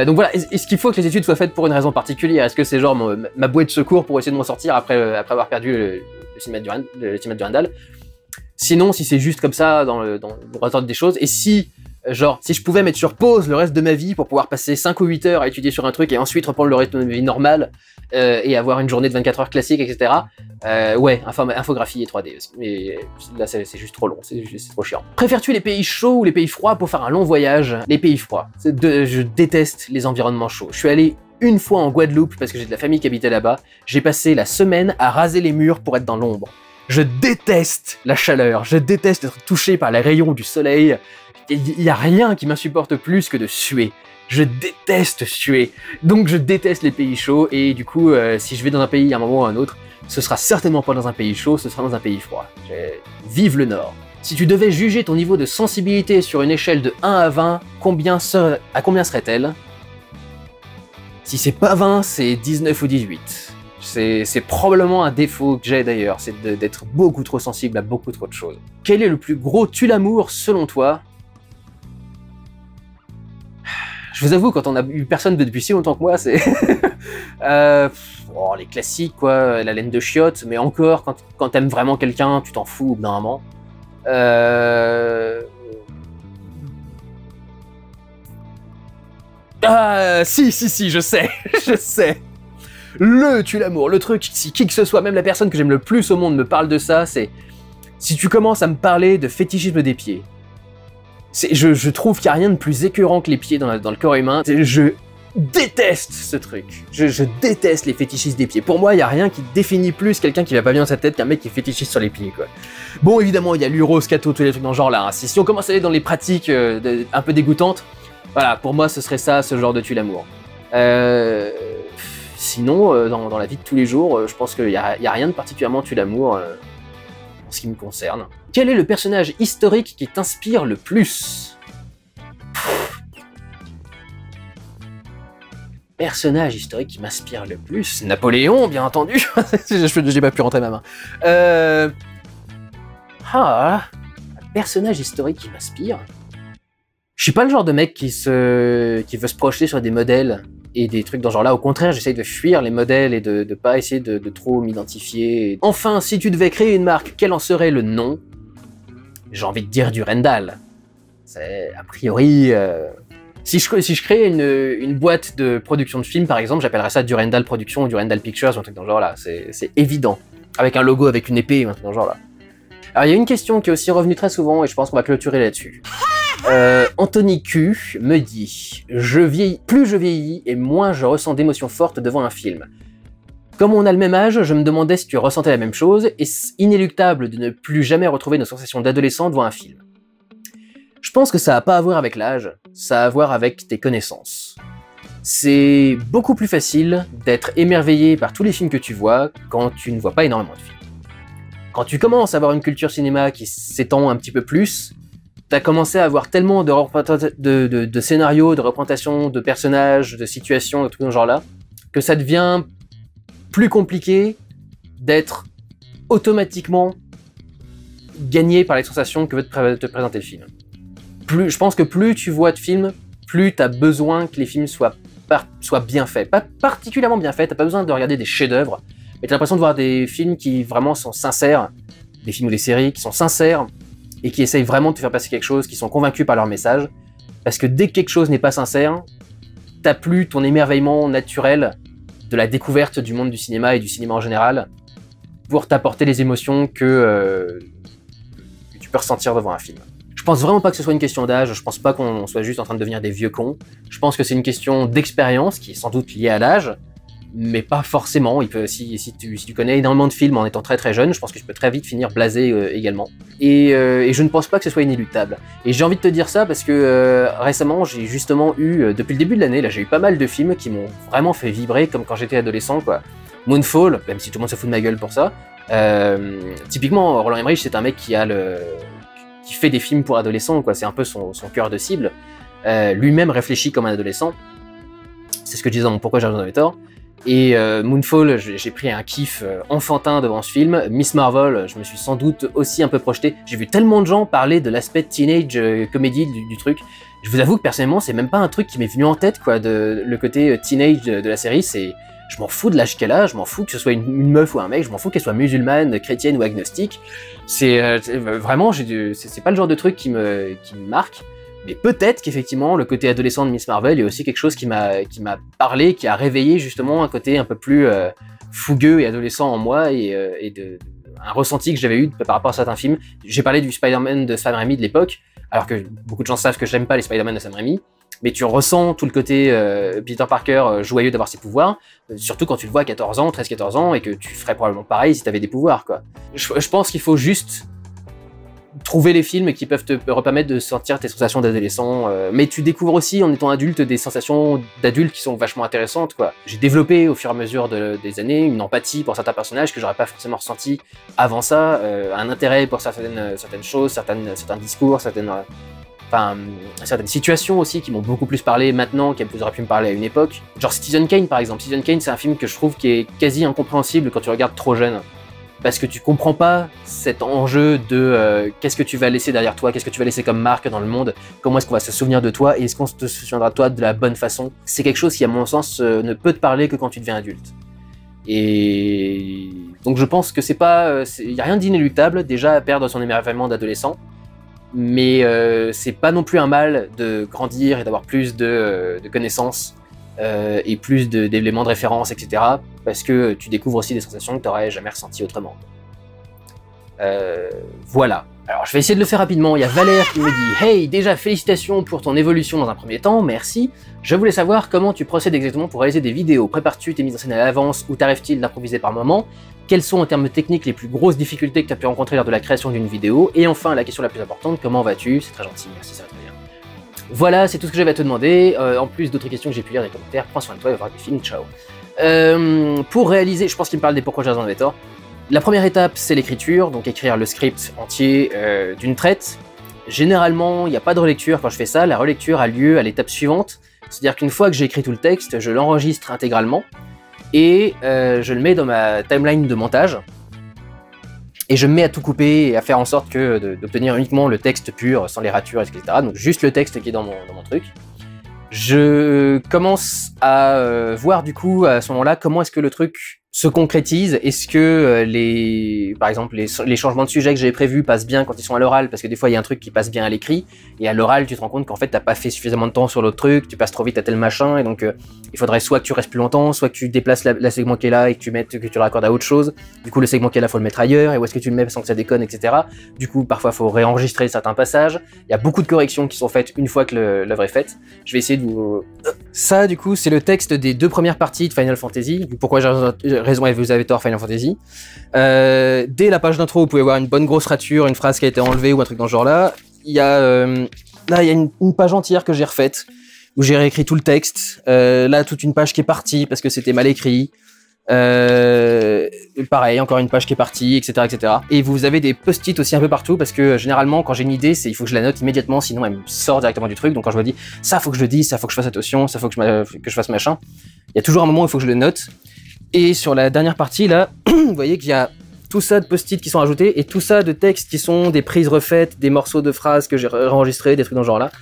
Donc voilà, est-ce qu'il faut que les études soient faites pour une raison particulière? Est-ce que c'est genre ma bouée de secours pour essayer de m'en sortir après avoir perdu le cinéma de Durandal? Sinon, si c'est juste comme ça dans le retard des choses, et si je pouvais mettre sur pause le reste de ma vie pour pouvoir passer 5 ou 8 heures à étudier sur un truc et ensuite reprendre le rythme de ma vie normale et avoir une journée de 24 heures classique, etc. Ouais, infographie et 3D. Mais là, c'est juste trop long, c'est trop chiant. Préfères-tu les pays chauds ou les pays froids pour faire un long voyage? Les pays froids. Je déteste les environnements chauds. Je suis allé une fois en Guadeloupe parce que j'ai de la famille qui habitait là-bas. J'ai passé la semaine à raser les murs pour être dans l'ombre. Je déteste la chaleur, je déteste être touché par les rayons du soleil. Il n'y a rien qui m'insupporte plus que de suer. Je déteste suer. Donc je déteste les pays chauds et du coup, si je vais dans un pays à un moment ou à un autre, ce sera certainement pas dans un pays chaud, ce sera dans un pays froid. Vive le Nord. Si tu devais juger ton niveau de sensibilité sur une échelle de 1 à 20, à combien serait-elle? Si c'est pas 20, c'est 19 ou 18. C'est probablement un défaut que j'ai d'ailleurs, c'est d'être beaucoup trop sensible à beaucoup trop de choses. Quel est le plus gros tue-l'amour selon toi? Je vous avoue, quand on a eu personne depuis si longtemps que moi, c'est... les classiques, quoi, la laine de chiottes, mais encore, quand t'aimes vraiment quelqu'un, tu t'en fous au bout d'un moment. Ah, si, je sais, je sais. Le tue l'amour, le truc, si qui que ce soit, même la personne que j'aime le plus au monde me parle de ça, c'est... Si tu commences à me parler de fétichisme des pieds, je trouve qu'il n'y a rien de plus écœurant que les pieds dans le corps humain. Je déteste ce truc. Je déteste les fétichistes des pieds. Pour moi, il n'y a rien qui définit plus quelqu'un qui va pas bien dans sa tête qu'un mec qui est fétichiste sur les pieds, quoi. Bon, évidemment, il y a l'uro, scato, tous les trucs dans ce genre-là. Hein. Si on commence à aller dans les pratiques un peu dégoûtantes, voilà, pour moi, ce serait ça, ce genre de tue l'amour. Sinon, dans la vie de tous les jours, je pense qu'il n'y a rien de particulièrement tue l'amour en ce qui me concerne. Quel est le personnage historique qui t'inspire le plus? Personnage historique qui m'inspire le plus? Napoléon, bien entendu. J'ai pas pu rentrer ma main. Un personnage historique qui m'inspire. Je suis pas le genre de mec qui veut se projeter sur des modèles et des trucs dans ce genre-là. Au contraire, j'essaye de fuir les modèles et de pas essayer de trop m'identifier. Enfin, si tu devais créer une marque, quel en serait le nom? J'ai envie de dire Durandal. C'est a priori... Si je crée une boîte de production de films, par exemple, j'appellerais ça Durandal Productions ou Durandal Pictures ou un truc dans ce genre-là. C'est évident. Avec un logo, avec une épée ou un truc dans ce genre-là. Alors, il y a une question qui est aussi revenue très souvent et je pense qu'on va clôturer là-dessus. Anthony Q me dit « Plus je vieillis et moins je ressens d'émotions fortes devant un film. Comme on a le même âge, je me demandais si tu ressentais la même chose, et c'est inéluctable de ne plus jamais retrouver nos sensations d'adolescent devant un film. » Je pense que ça n'a pas à voir avec l'âge, ça a à voir avec tes connaissances. C'est beaucoup plus facile d'être émerveillé par tous les films que tu vois quand tu ne vois pas énormément de films. Quand tu commences à avoir une culture cinéma qui s'étend un petit peu plus, t'as commencé à avoir tellement de scénarios, de représentations, de personnages, de situations, de trucs dans ce genre-là, que ça devient plus compliqué d'être automatiquement gagné par les sensations que veut te présenter le film. Je pense que plus tu vois de films, plus t'as besoin que les films soient bien faits. Pas particulièrement bien faits, t'as pas besoin de regarder des chefs-d'œuvre, mais t'as l'impression de voir des films qui vraiment sont sincères, des films ou des séries qui sont sincères, et qui essayent vraiment de te faire passer quelque chose, qui sont convaincus par leur message, parce que dès que quelque chose n'est pas sincère, t'as plus ton émerveillement naturel de la découverte du monde du cinéma et du cinéma en général, pour t'apporter les émotions que tu peux ressentir devant un film. Je pense vraiment pas que ce soit une question d'âge, je pense pas qu'on soit juste en train de devenir des vieux cons, je pense que c'est une question d'expérience qui est sans doute liée à l'âge, mais pas forcément. Si tu connais énormément de films en étant très très jeune, je pense que tu peux très vite finir blasé également. Et je ne pense pas que ce soit inéluctable. Et j'ai envie de te dire ça parce que récemment, j'ai justement eu, depuis le début de l'année, là, j'ai eu pas mal de films qui m'ont vraiment fait vibrer, comme quand j'étais adolescent, quoi. Moonfall, même si tout le monde se fout de ma gueule pour ça. Typiquement, Roland Emmerich, c'est un mec qui fait des films pour adolescents, quoi. C'est un peu son cœur de cible. Lui-même réfléchit comme un adolescent. C'est ce que je disais dans mon Pourquoi j'en avais tort. Et Moonfall, j'ai pris un kiff enfantin devant ce film. Miss Marvel, je me suis sans doute aussi un peu projeté. J'ai vu tellement de gens parler de l'aspect teenage comédie du truc. Je vous avoue que personnellement, c'est même pas un truc qui m'est venu en tête, quoi. Le côté teenage de la série, c'est... Je m'en fous de l'âge qu'elle a, je m'en fous que ce soit une meuf ou un mec, je m'en fous qu'elle soit musulmane, chrétienne ou agnostique. C'est vraiment, c'est pas le genre de truc qui me marque. Mais peut-être qu'effectivement, le côté adolescent de Miss Marvel est aussi quelque chose qui m'a parlé, qui a réveillé justement un côté un peu plus fougueux et adolescent en moi et un ressenti que j'avais eu par rapport à certains films. J'ai parlé du Spider-Man de Sam Raimi de l'époque, alors que beaucoup de gens savent que j'aime pas les Spider-Man de Sam Raimi, mais tu ressens tout le côté Peter Parker joyeux d'avoir ses pouvoirs, surtout quand tu le vois à 14 ans, 13-14 ans, et que tu ferais probablement pareil si t'avais des pouvoirs, quoi. Je pense qu'il faut juste trouver les films qui peuvent te permettre de sentir tes sensations d'adolescent, mais tu découvres aussi en étant adulte des sensations d'adulte qui sont vachement intéressantes, quoi. J'ai développé au fur et à mesure des années une empathie pour certains personnages que j'aurais pas forcément ressenti avant ça, un intérêt pour certaines choses, certains discours, certaines situations aussi qui m'ont beaucoup plus parlé maintenant qu'elles auraient pu me parler à une époque. Genre Citizen Kane par exemple. Citizen Kane, c'est un film que je trouve qui est quasi incompréhensible quand tu regardes trop jeune. parce que tu comprends pas cet enjeu de qu'est-ce que tu vas laisser derrière toi, qu'est-ce que tu vas laisser comme marque dans le monde, comment est-ce qu'on va se souvenir de toi et est-ce qu'on se souviendra de toi de la bonne façon. C'est quelque chose qui, à mon sens, ne peut te parler que quand tu deviens adulte. Et donc je pense que il n'y a rien d'inéluctable déjà à perdre son émerveillement d'adolescent, mais c'est pas non plus un mal de grandir et d'avoir plus de connaissances et plus d'éléments de référence, etc. Parce que tu découvres aussi des sensations que tu n'aurais jamais ressenties autrement. Voilà. Alors je vais essayer de le faire rapidement. Il y a Valère qui me dit « Hey, déjà félicitations pour ton évolution dans un premier temps, merci. Je voulais savoir comment tu procèdes exactement pour réaliser des vidéos. Prépares-tu tes mises en scène à l'avance ou t'arrive-t-il d'improviser par moment? Quelles sont en termes techniques les plus grosses difficultés que tu as pu rencontrer lors de la création d'une vidéo? Et enfin, la question la plus importante, comment vas-tu? C'est très gentil, merci, ça va très bien. » Voilà, c'est tout ce que j'avais à te demander. En plus d'autres questions que j'ai pu lire dans les commentaires, prends soin de toi et va voir des films, ciao. Pour réaliser, je pense qu'il me parle des pourquoi Jason avait tort. La première étape, c'est l'écriture, donc écrire le script entier d'une traite. Généralement, il n'y a pas de relecture quand je fais ça, la relecture a lieu à l'étape suivante. C'est-à-dire qu'une fois que j'ai écrit tout le texte, je l'enregistre intégralement et je le mets dans ma timeline de montage. Et je me mets à tout couper et à faire en sorte d'obtenir uniquement le texte pur, sans les ratures, etc. Donc juste le texte qui est dans mon truc. Je commence à voir du coup à ce moment-là comment est-ce que le truc se concrétise. Est-ce que par exemple les changements de sujet que j'avais prévus passent bien quand ils sont à l'oral, parce que des fois il y a un truc qui passe bien à l'écrit et à l'oral tu te rends compte qu'en fait t'as pas fait suffisamment de temps sur l'autre truc, tu passes trop vite à tel machin et donc il faudrait soit que tu restes plus longtemps, soit que tu déplaces la segment qui est là et que tu le raccordes à autre chose. Du coup le segment qui est là faut le mettre ailleurs et où est-ce que tu le mets sans que ça déconne, etc. Du coup parfois faut réenregistrer certains passages. Il y a beaucoup de corrections qui sont faites une fois que l'œuvre est faite. Je vais essayer de vous... Ça du coup c'est le texte des 2 premières parties de Final Fantasy. Pourquoi j'ai raison et vous avez tort Final Fantasy. Dès la page d'intro, vous pouvez voir une bonne grosse rature, une phrase qui a été enlevée ou un truc dans ce genre-là. Il y a une page entière que j'ai refaite, où j'ai réécrit tout le texte. Là, toute une page qui est partie parce que c'était mal écrit. Pareil, encore une page qui est partie, etc., etc. Et vous avez des post-it aussi un peu partout parce que généralement, quand j'ai une idée, il faut que je la note immédiatement, sinon elle me sort directement du truc. Donc quand je me dis ça, faut que je le dise, ça, faut que je fasse attention, ça, faut que je fasse machin. Il y a toujours un moment où il faut que je le note. Et sur la dernière partie, là, vous voyez qu'il y a tout ça de post-it qui sont ajoutés et tout ça de textes qui sont des prises refaites, des morceaux de phrases que j'ai enregistrés, des trucs dans ce genre-là.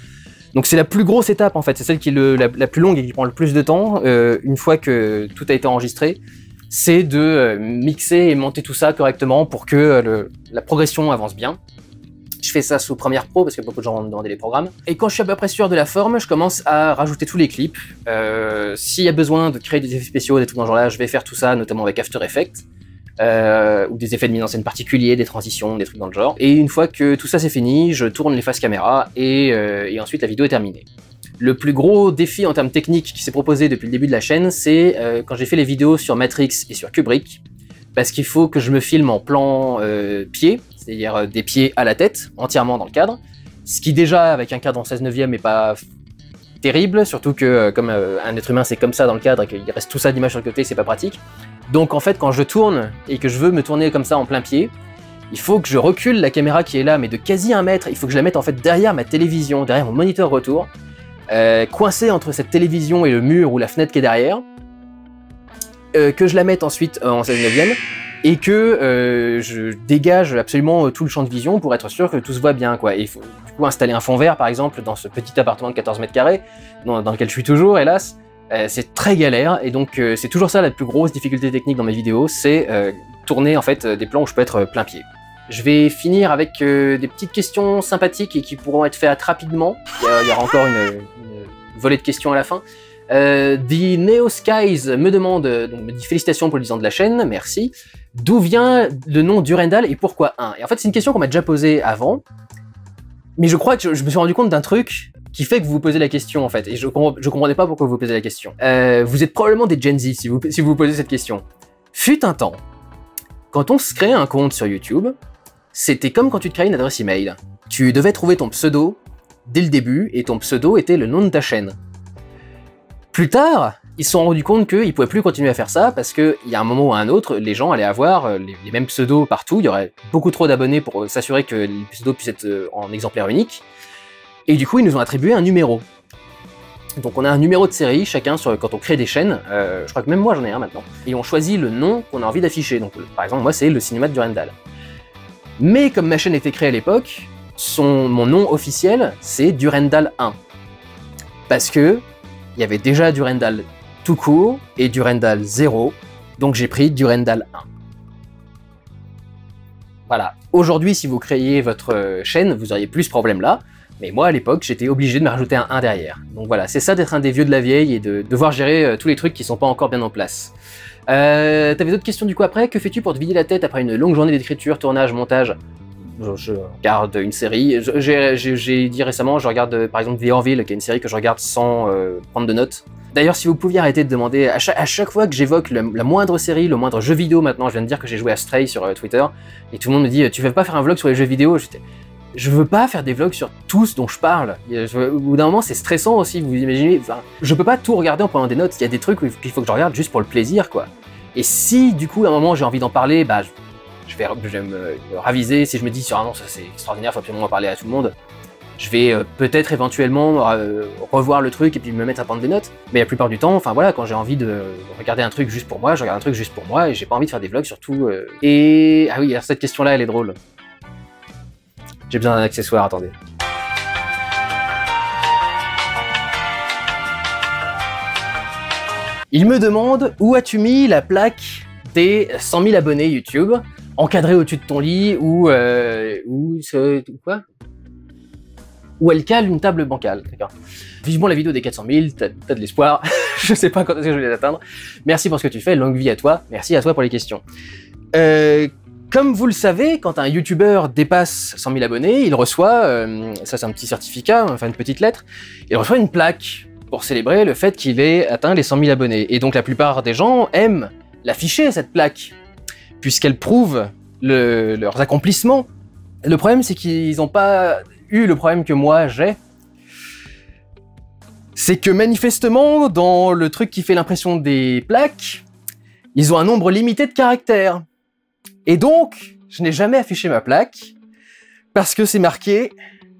Donc c'est la plus grosse étape en fait, c'est celle qui est la plus longue et qui prend le plus de temps, une fois que tout a été enregistré, c'est de mixer et monter tout ça correctement pour que la progression avance bien. Je fais ça sous Premiere Pro parce que beaucoup de gens ont demandé les programmes. Et quand je suis à peu près sûr de la forme, je commence à rajouter tous les clips. S'il y a besoin de créer des effets spéciaux, des trucs dans ce genre-là, je vais faire tout ça, notamment avec After Effects. Ou des effets de mise en scène particuliers, des transitions, des trucs dans le genre. Et une fois que tout ça c'est fini, je tourne les faces caméra et ensuite la vidéo est terminée. Le plus gros défi en termes techniques qui s'est proposé depuis le début de la chaîne, c'est quand j'ai fait les vidéos sur Matrix et sur Kubrick, parce qu'il faut que je me filme en plan pied, c'est-à-dire des pieds à la tête, entièrement dans le cadre, ce qui déjà, avec un cadre en 16/9 est pas terrible, surtout que comme un être humain c'est comme ça dans le cadre et qu'il reste tout ça d'image sur le côté, c'est pas pratique. Donc en fait quand je tourne et que je veux me tourner comme ça en plein pied, il faut que je recule la caméra qui est là, mais de quasi 1 mètre, il faut que je la mette en fait derrière ma télévision, derrière mon moniteur retour, coincé entre cette télévision et le mur ou la fenêtre qui est derrière, que je la mette ensuite en 16/9, et que je dégage absolument tout le champ de vision pour être sûr que tout se voit bien, quoi. Et il faut du coup installer un fond vert, par exemple, dans ce petit appartement de 14 mètres carrés, dans lequel je suis toujours, hélas. C'est très galère, et donc c'est toujours ça la plus grosse difficulté technique dans mes vidéos, c'est tourner en fait des plans où je peux être plein pied. Je vais finir avec des petites questions sympathiques et qui pourront être faites rapidement. Il y aura encore une volée de questions à la fin. The Neo Skies me demande, donc me dit félicitations pour le 10 ans de la chaîne, merci. D'où vient le nom Durandal et pourquoi 1? Et en fait c'est une question qu'on m'a déjà posée avant, mais je crois que je me suis rendu compte d'un truc qui fait que vous vous posez la question en fait, et je comprenais pas pourquoi vous vous posez la question. Vous êtes probablement des Gen Z si vous posez cette question. Fut un temps, quand on se créait un compte sur YouTube, c'était comme quand tu te créais une adresse email. Tu devais trouver ton pseudo dès le début, et ton pseudo était le nom de ta chaîne. Plus tard, ils se sont rendus compte qu'ils pouvaient plus continuer à faire ça, parce qu'il y a un moment ou un autre, les gens allaient avoir les mêmes pseudos partout, il y aurait beaucoup trop d'abonnés pour s'assurer que les pseudos puissent être en exemplaire unique, et du coup ils nous ont attribué un numéro. Donc on a un numéro de série, chacun, quand on crée des chaînes, je crois que même moi j'en ai un maintenant, et on choisit le nom qu'on a envie d'afficher. Donc par exemple, moi c'est le cinéma de Durandal. Mais comme ma chaîne était créée à l'époque, mon nom officiel c'est Durandal 1. Parce que il y avait déjà Durandal tout court et Durandal 0, donc j'ai pris Durandal 1. Voilà. Aujourd'hui, si vous créiez votre chaîne, vous auriez plus ce problème-là. Mais moi, à l'époque, j'étais obligé de me rajouter un 1 derrière. Donc voilà, c'est ça d'être un des vieux de la vieille et de devoir gérer tous les trucs qui sont pas encore bien en place. T'avais d'autres questions du coup après? Que fais-tu pour te vider la tête après une longue journée d'écriture, tournage, montage? Je regarde une série. J'ai dit récemment, je regarde par exemple The Orville, qui est une série que je regarde sans prendre de notes. D'ailleurs, si vous pouviez arrêter de demander, à chaque fois que j'évoque la moindre série, le moindre jeu vidéo maintenant, je viens de dire que j'ai joué à Stray sur Twitter, et tout le monde me dit, tu veux pas faire un vlog sur les jeux vidéo? Je veux pas faire des vlogs sur tout ce dont je parle. Au bout d'un moment, c'est stressant aussi, vous imaginez. Enfin, je peux pas tout regarder en prenant des notes, il y a des trucs qu'il faut que je regarde juste pour le plaisir, quoi. Et si, du coup, à un moment, j'ai envie d'en parler, bah, je vais me raviser. Si je me dis, ah non, ça c'est extraordinaire, faut absolument en parler à tout le monde, je vais peut-être éventuellement revoir le truc et puis me mettre à prendre des notes. Mais la plupart du temps, enfin voilà, quand j'ai envie de regarder un truc juste pour moi, je regarde un truc juste pour moi et j'ai pas envie de faire des vlogs surtout. Et ah oui, alors cette question-là, elle est drôle. J'ai besoin d'un accessoire, attendez. Il me demande où as-tu mis la plaque des 100 000 abonnés YouTube, encadrée au-dessus de ton lit ou quoi? Où elle cale une table bancale, d'accord. Vivement la vidéo des 400 000, t'as de l'espoir, je sais pas quand est-ce que je vais les atteindre. Merci pour ce que tu fais, longue vie à toi, merci à toi pour les questions. Comme vous le savez, quand un youtubeur dépasse 100 000 abonnés, il reçoit, ça c'est un petit certificat, enfin une petite lettre, il reçoit une plaque pour célébrer le fait qu'il ait atteint les 100 000 abonnés. Et donc la plupart des gens aiment l'afficher, cette plaque, puisqu'elle prouve leurs accomplissements. Le problème, c'est qu'ils n'ont pas eu le problème que moi j'ai. C'est que manifestement, dans le truc qui fait l'impression des plaques, ils ont un nombre limité de caractères. Et donc, je n'ai jamais affiché ma plaque, parce que c'est marqué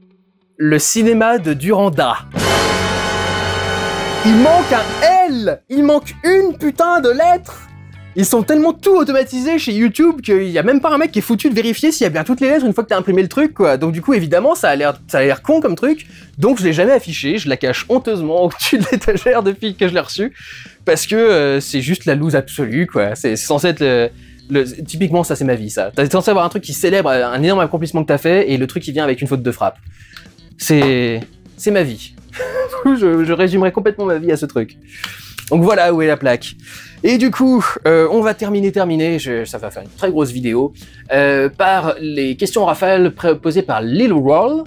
« Le cinéma de Duranda ». Il manque un L! Il manque une putain de lettre! Ils sont tellement tout automatisés chez YouTube qu'il y a même pas un mec qui est foutu de vérifier s'il y a bien toutes les lettres une fois que t'as imprimé le truc, quoi. Donc du coup, évidemment, ça a l'air con comme truc, donc je l'ai jamais affiché, je la cache honteusement au-dessus de l'étagère depuis que je l'ai reçu, parce que c'est juste la loose absolue, quoi. C'est censé être typiquement, ça c'est ma vie, ça. T'es censé avoir un truc qui célèbre un énorme accomplissement que t'as fait, et le truc qui vient avec une faute de frappe. C'est ma vie. je résumerai complètement ma vie à ce truc. Donc voilà où est la plaque. Et du coup, on va terminer, ça va faire une très grosse vidéo, par les questions rafales posées par Lil Roll,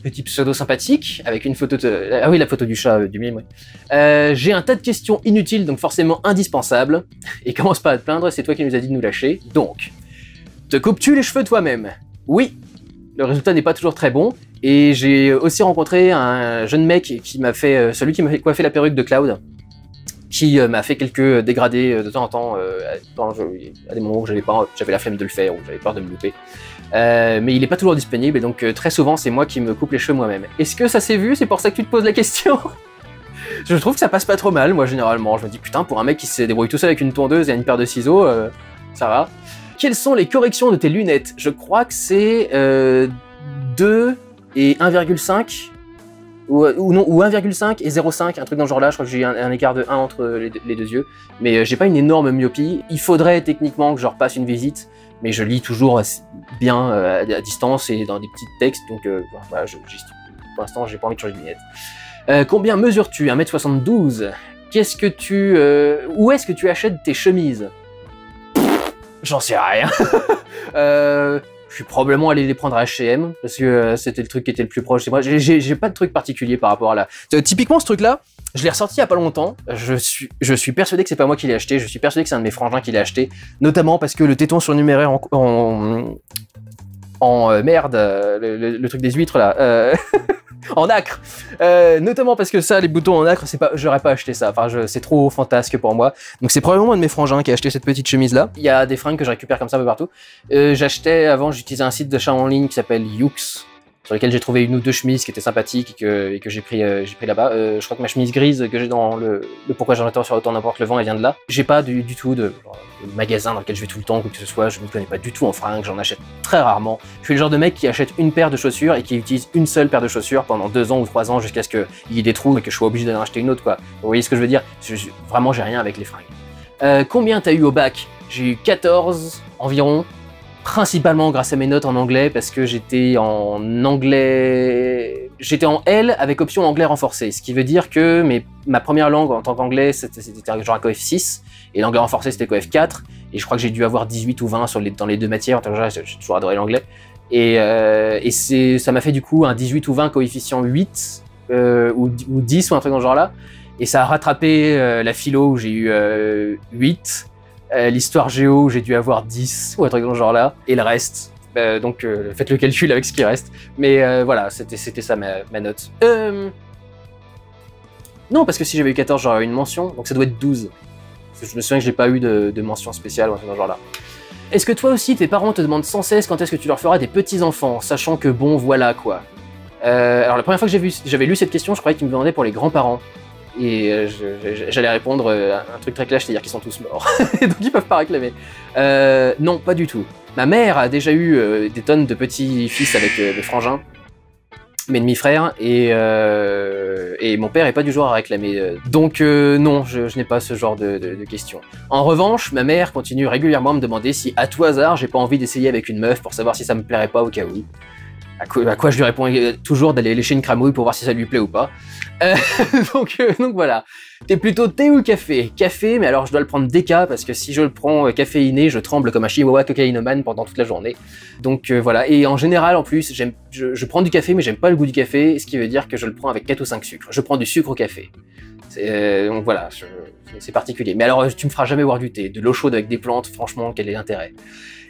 petit pseudo sympathique, avec une photo de... Ah oui, la photo du chat, du mime, oui. J'ai un tas de questions inutiles, donc forcément indispensables, et commence pas à te plaindre, c'est toi qui nous as dit de nous lâcher. Donc, te coupes-tu les cheveux toi-même? Oui, le résultat n'est pas toujours très bon, et j'ai aussi rencontré un jeune mec qui m'a fait, celui qui m'a coiffé la perruque de Cloud, qui m'a fait quelques dégradés de temps en temps, à des moments où j'avais la flemme de le faire, ou j'avais peur de me louper. Mais il n'est pas toujours disponible, et donc très souvent c'est moi qui me coupe les cheveux moi-même. Est-ce que ça s'est vu? C'est pour ça que tu te poses la question? Je trouve que ça passe pas trop mal, moi généralement. Je me dis putain, pour un mec qui se débrouille tout seul avec une tondeuse et une paire de ciseaux, ça va. Quelles sont les corrections de tes lunettes? Je crois que c'est 2 et 1,5. Ou non, ou 1,5 et 0,5, un truc dans ce genre-là. Je crois que j'ai un écart de 1 entre les deux yeux. Mais j'ai pas une énorme myopie. Il faudrait techniquement que je repasse une visite, mais je lis toujours bien à distance et dans des petits textes, donc voilà, pour l'instant, j'ai pas envie de changer de lunettes. Combien mesures-tu? 1m72. Qu'est-ce que tu... où est-ce que tu achètes tes chemises? J'en sais rien. Je suis probablement allé les prendre à H&M, parce que c'était le truc qui était le plus proche chez moi. J'ai pas de truc particulier par rapport à là. Typiquement, ce truc-là, je l'ai ressorti il y a pas longtemps. Je suis persuadé que c'est pas moi qui l'ai acheté. Je suis persuadé que c'est un de mes frangins qui l'a acheté. Notamment parce que le téton surnuméraire en merde, le truc des huîtres, là... en acre, notamment parce que ça, les boutons en acre, c'est pas, j'aurais pas acheté ça. Enfin, c'est trop fantasque pour moi. Donc c'est probablement un de mes frangins qui a acheté cette petite chemise là. Il y a des fringues que je récupère comme ça un peu partout. J'achetais avant, j'utilisais un site d'achat en ligne qui s'appelle Yoox, sur lesquels j'ai trouvé une ou deux chemises qui étaient sympathiques et que j'ai pris là-bas. Je crois que ma chemise grise que j'ai dans le pourquoi j'en attends sur autant n'importe le vent, elle vient de là. J'ai pas du tout de magasin dans lequel je vais tout le temps, quoi que ce soit, je ne me connais pas du tout en fringues, j'en achète très rarement. Je suis le genre de mec qui achète une paire de chaussures et qui utilise une seule paire de chaussures pendant 2 ans ou 3 ans jusqu'à ce qu'il y ait des trous et que je sois obligé d'en acheter une autre, quoi. Vous voyez ce que je veux dire? Vraiment, j'ai rien avec les fringues. Combien t'as eu au bac? J'ai eu 14 environ, principalement grâce à mes notes en anglais, parce que j'étais en L avec option anglais renforcé, ce qui veut dire que ma première langue en tant qu'anglais, c'était genre un coef 6, et l'anglais renforcé c'était coef 4, et je crois que j'ai dû avoir 18 ou 20 dans les 2 matières. En tant que j'ai toujours adoré l'anglais, et ça m'a fait du coup un 18 ou 20 coefficient 8, ou 10 ou un truc dans ce genre là, et ça a rattrapé la philo où j'ai eu 8, l'histoire géo où j'ai dû avoir 10 ou un truc dans ce genre là, et le reste, donc faites le calcul avec ce qui reste, mais voilà, c'était ça ma note. Non, parce que si j'avais eu 14 j'aurais eu une mention, donc ça doit être 12. Parce que je me souviens que j'ai pas eu de mention spéciale ou un truc dans ce genre là. Est-ce que toi aussi tes parents te demandent sans cesse quand est-ce que tu leur feras des petits-enfants, sachant que bon voilà quoi. Alors la première fois que j'avais lu cette question, je croyais qu'ils me demandaient pour les grands-parents. Et j'allais répondre un truc très clash, c'est-à-dire qu'ils sont tous morts. Donc ils peuvent pas réclamer. Non, pas du tout. Ma mère a déjà eu des tonnes de petits-fils avec mes frangins, mes demi-frères, et mon père est pas du genre à réclamer. Donc non, je n'ai pas ce genre de questions. En revanche, ma mère continue régulièrement à me demander si, à tout hasard, j'ai pas envie d'essayer avec une meuf pour savoir si ça me plairait pas au cas où. À quoi je lui réponds toujours d'aller lécher une cramouille pour voir si ça lui plaît ou pas. Donc voilà. T'es plutôt thé ou café? Café, mais alors je dois le prendre déca, parce que si je le prends caféiné, je tremble comme un chihuahua cocaïnomane pendant toute la journée. Donc voilà. Et en général, en plus, je prends du café, mais j'aime pas le goût du café, ce qui veut dire que je le prends avec 4 ou 5 sucres. Je prends du sucre au café. Donc voilà, c'est particulier. Mais alors, tu me feras jamais boire du thé. De l'eau chaude avec des plantes, franchement, quel est l'intérêt?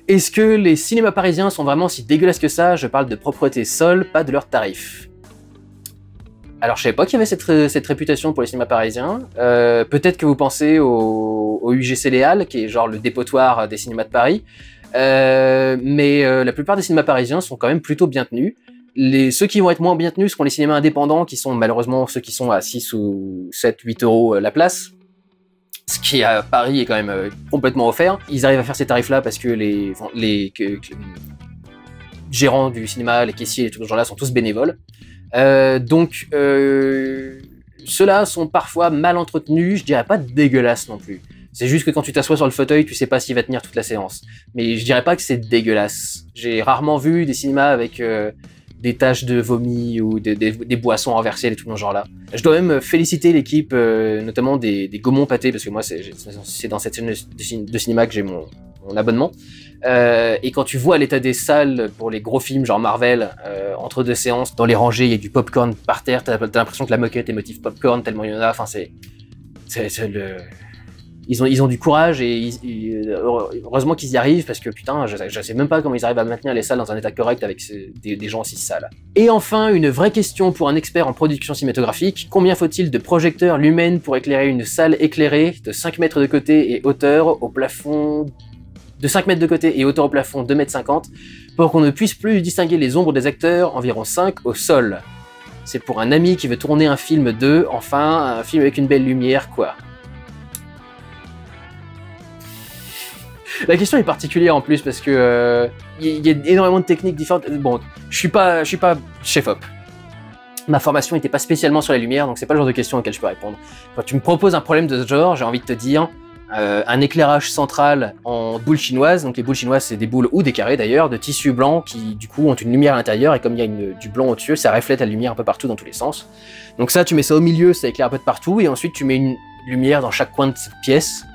Est-ce que les cinémas parisiens sont vraiment si dégueulasses que ça? Je parle de propreté sol, pas de leurs tarifs. Alors je savais pas qu'il y avait cette réputation pour les cinémas parisiens. Peut-être que vous pensez au UGC Les Halles, qui est genre le dépotoir des cinémas de Paris. Mais la plupart des cinémas parisiens sont quand même plutôt bien tenus. Ceux qui vont être moins bien tenus seront les cinémas indépendants, qui sont malheureusement ceux qui sont à 6 ou 7, 8 euros la place. Ce qui à Paris est quand même complètement offert. Ils arrivent à faire ces tarifs-là parce que les gérants du cinéma, les caissiers et tout ce genre-là sont tous bénévoles. Donc ceux-là sont parfois mal entretenus, je dirais pas dégueulasses non plus. C'est juste que quand tu t'assois sur le fauteuil, tu sais pas s'il va tenir toute la séance. Mais je dirais pas que c'est dégueulasse. J'ai rarement vu des cinémas avec des taches de vomi ou des boissons renversées, des trucs dans ce genre-là. Je dois même féliciter l'équipe, notamment des Gaumont Pâté, parce que moi, c'est dans cette chaîne de cinéma que j'ai mon abonnement. Et quand tu vois l'état des salles pour les gros films genre Marvel, entre 2 séances, dans les rangées, il y a du popcorn par terre, t'as l'impression que la moquette est motif popcorn, tellement il y en a, enfin Ils ont du courage et heureusement qu'ils y arrivent, parce que putain, je sais même pas comment ils arrivent à maintenir les salles dans un état correct avec des gens aussi sales. Et enfin, une vraie question pour un expert en production cinématographique. Combien faut-il de projecteurs lumens pour éclairer une salle éclairée de 5 mètres de côté et hauteur au plafond de 5 mètres de côté et hauteur au plafond 2,50 m pour qu'on ne puisse plus distinguer les ombres des acteurs, environ 5 au sol. C'est pour un ami qui veut tourner un film enfin, un film avec une belle lumière, quoi. La question est particulière en plus parce que y a énormément de techniques différentes. Bon, je suis pas chef-op. Ma formation n'était pas spécialement sur la lumière, donc c'est pas le genre de question auquel je peux répondre. Quand tu me proposes un problème de ce genre, j'ai envie de te dire un éclairage central en boules chinoises. Donc les boules chinoises, c'est des boules ou des carrés d'ailleurs de tissu blanc qui du coup ont une lumière à l'intérieur, et comme il y a du blanc au-dessus, ça reflète la lumière un peu partout dans tous les sens. Donc ça, tu mets ça au milieu, ça éclaire un peu de partout, et ensuite tu mets une lumière dans chaque coin de cette pièce.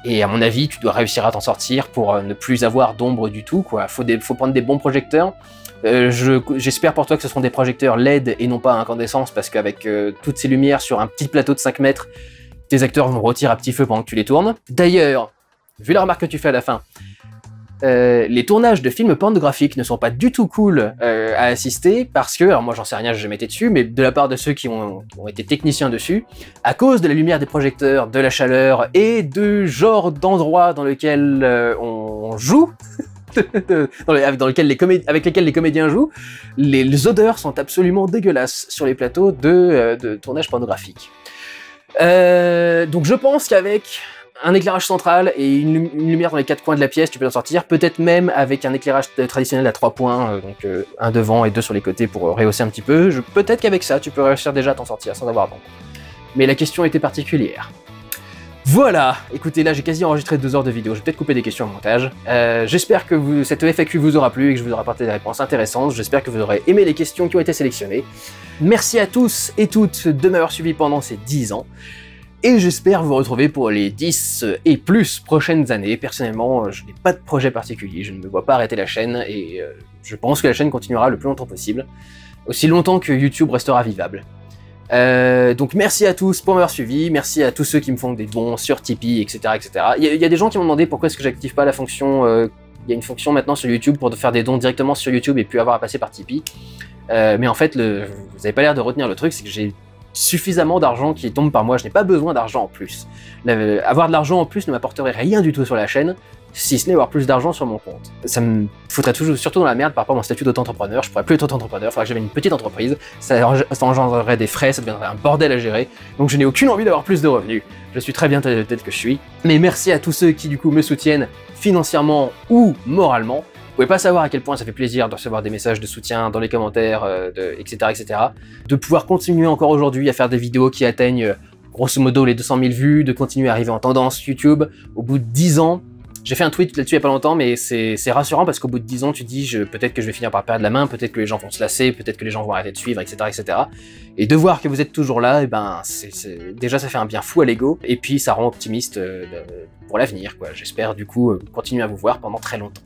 Et à mon avis, tu dois réussir à t'en sortir pour ne plus avoir d'ombre du tout, quoi. Faut prendre des bons projecteurs. J'espère pour toi que ce seront des projecteurs LED et non pas à incandescence, parce qu'avec toutes ces lumières sur un petit plateau de 5 mètres, tes acteurs vont rôtir à petit feu pendant que tu les tournes. D'ailleurs, vu la remarque que tu fais à la fin, les tournages de films pornographiques ne sont pas du tout cool à assister, parce que, alors moi j'en sais rien, j'ai jamais été dessus, mais de la part de ceux qui ont été techniciens dessus, à cause de la lumière des projecteurs, de la chaleur et de genre d'endroit dans lequel on joue, avec lesquels les comédiens jouent, les odeurs sont absolument dégueulasses sur les plateaux de tournage pornographique. Donc je pense qu'avec un éclairage central et une lumière dans les 4 coins de la pièce, tu peux t'en sortir. Peut-être même avec un éclairage traditionnel à 3 points, donc un devant et 2 sur les côtés pour rehausser un petit peu. Peut-être qu'avec ça, tu peux réussir déjà à t'en sortir sans avoir d'ombre. Mais la question était particulière. Voilà, écoutez, là j'ai quasi enregistré 2 heures de vidéo, je vais peut-être couper des questions au montage. J'espère que cette FAQ vous aura plu et que je vous aurai apporté des réponses intéressantes. J'espère que vous aurez aimé les questions qui ont été sélectionnées. Merci à tous et toutes de m'avoir suivi pendant ces 10 ans. Et j'espère vous retrouver pour les 10 et plus prochaines années. Personnellement, je n'ai pas de projet particulier, je ne me vois pas arrêter la chaîne et je pense que la chaîne continuera le plus longtemps possible, aussi longtemps que YouTube restera vivable. Donc merci à tous pour m'avoir suivi, merci à tous ceux qui me font des dons sur Tipeee, etc. etc. Il y a des gens qui m'ont demandé pourquoi est-ce que j'active pas la fonction, il y a une fonction maintenant sur YouTube pour faire des dons directement sur YouTube et puis avoir à passer par Tipeee. Mais en fait, vous avez pas l'air de retenir le truc, c'est que j'ai suffisamment d'argent qui tombe par mois, je n'ai pas besoin d'argent en plus. Avoir de l'argent en plus ne m'apporterait rien du tout sur la chaîne, si ce n'est avoir plus d'argent sur mon compte. Ça me foutrait toujours, surtout dans la merde par rapport à mon statut d'auto-entrepreneur, je pourrais plus être auto-entrepreneur, il faudrait que j'avais une petite entreprise, ça engendrerait des frais, ça deviendrait un bordel à gérer, donc je n'ai aucune envie d'avoir plus de revenus. Je suis très bien tête que je suis, mais merci à tous ceux qui du coup me soutiennent financièrement ou moralement. Vous pouvez pas savoir à quel point ça fait plaisir de recevoir des messages de soutien dans les commentaires, etc., etc. De pouvoir continuer encore aujourd'hui à faire des vidéos qui atteignent grosso modo les 200 000 vues, de continuer à arriver en tendance YouTube au bout de 10 ans. J'ai fait un tweet là-dessus il y a pas longtemps, mais c'est rassurant parce qu'au bout de 10 ans, tu te dis peut-être que je vais finir par perdre la main, peut-être que les gens vont se lasser, peut-être que les gens vont arrêter de suivre, etc., etc. Et de voir que vous êtes toujours là, et ben déjà ça fait un bien fou à l'ego, et puis ça rend optimiste pour l'avenir, quoi. J'espère du coup continuer à vous voir pendant très longtemps.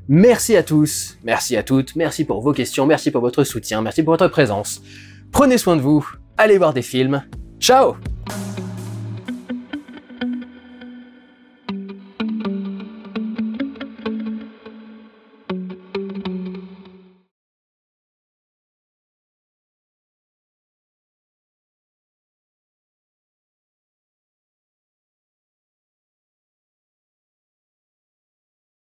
Merci à tous, merci à toutes, merci pour vos questions, merci pour votre soutien, merci pour votre présence. Prenez soin de vous, allez voir des films, ciao!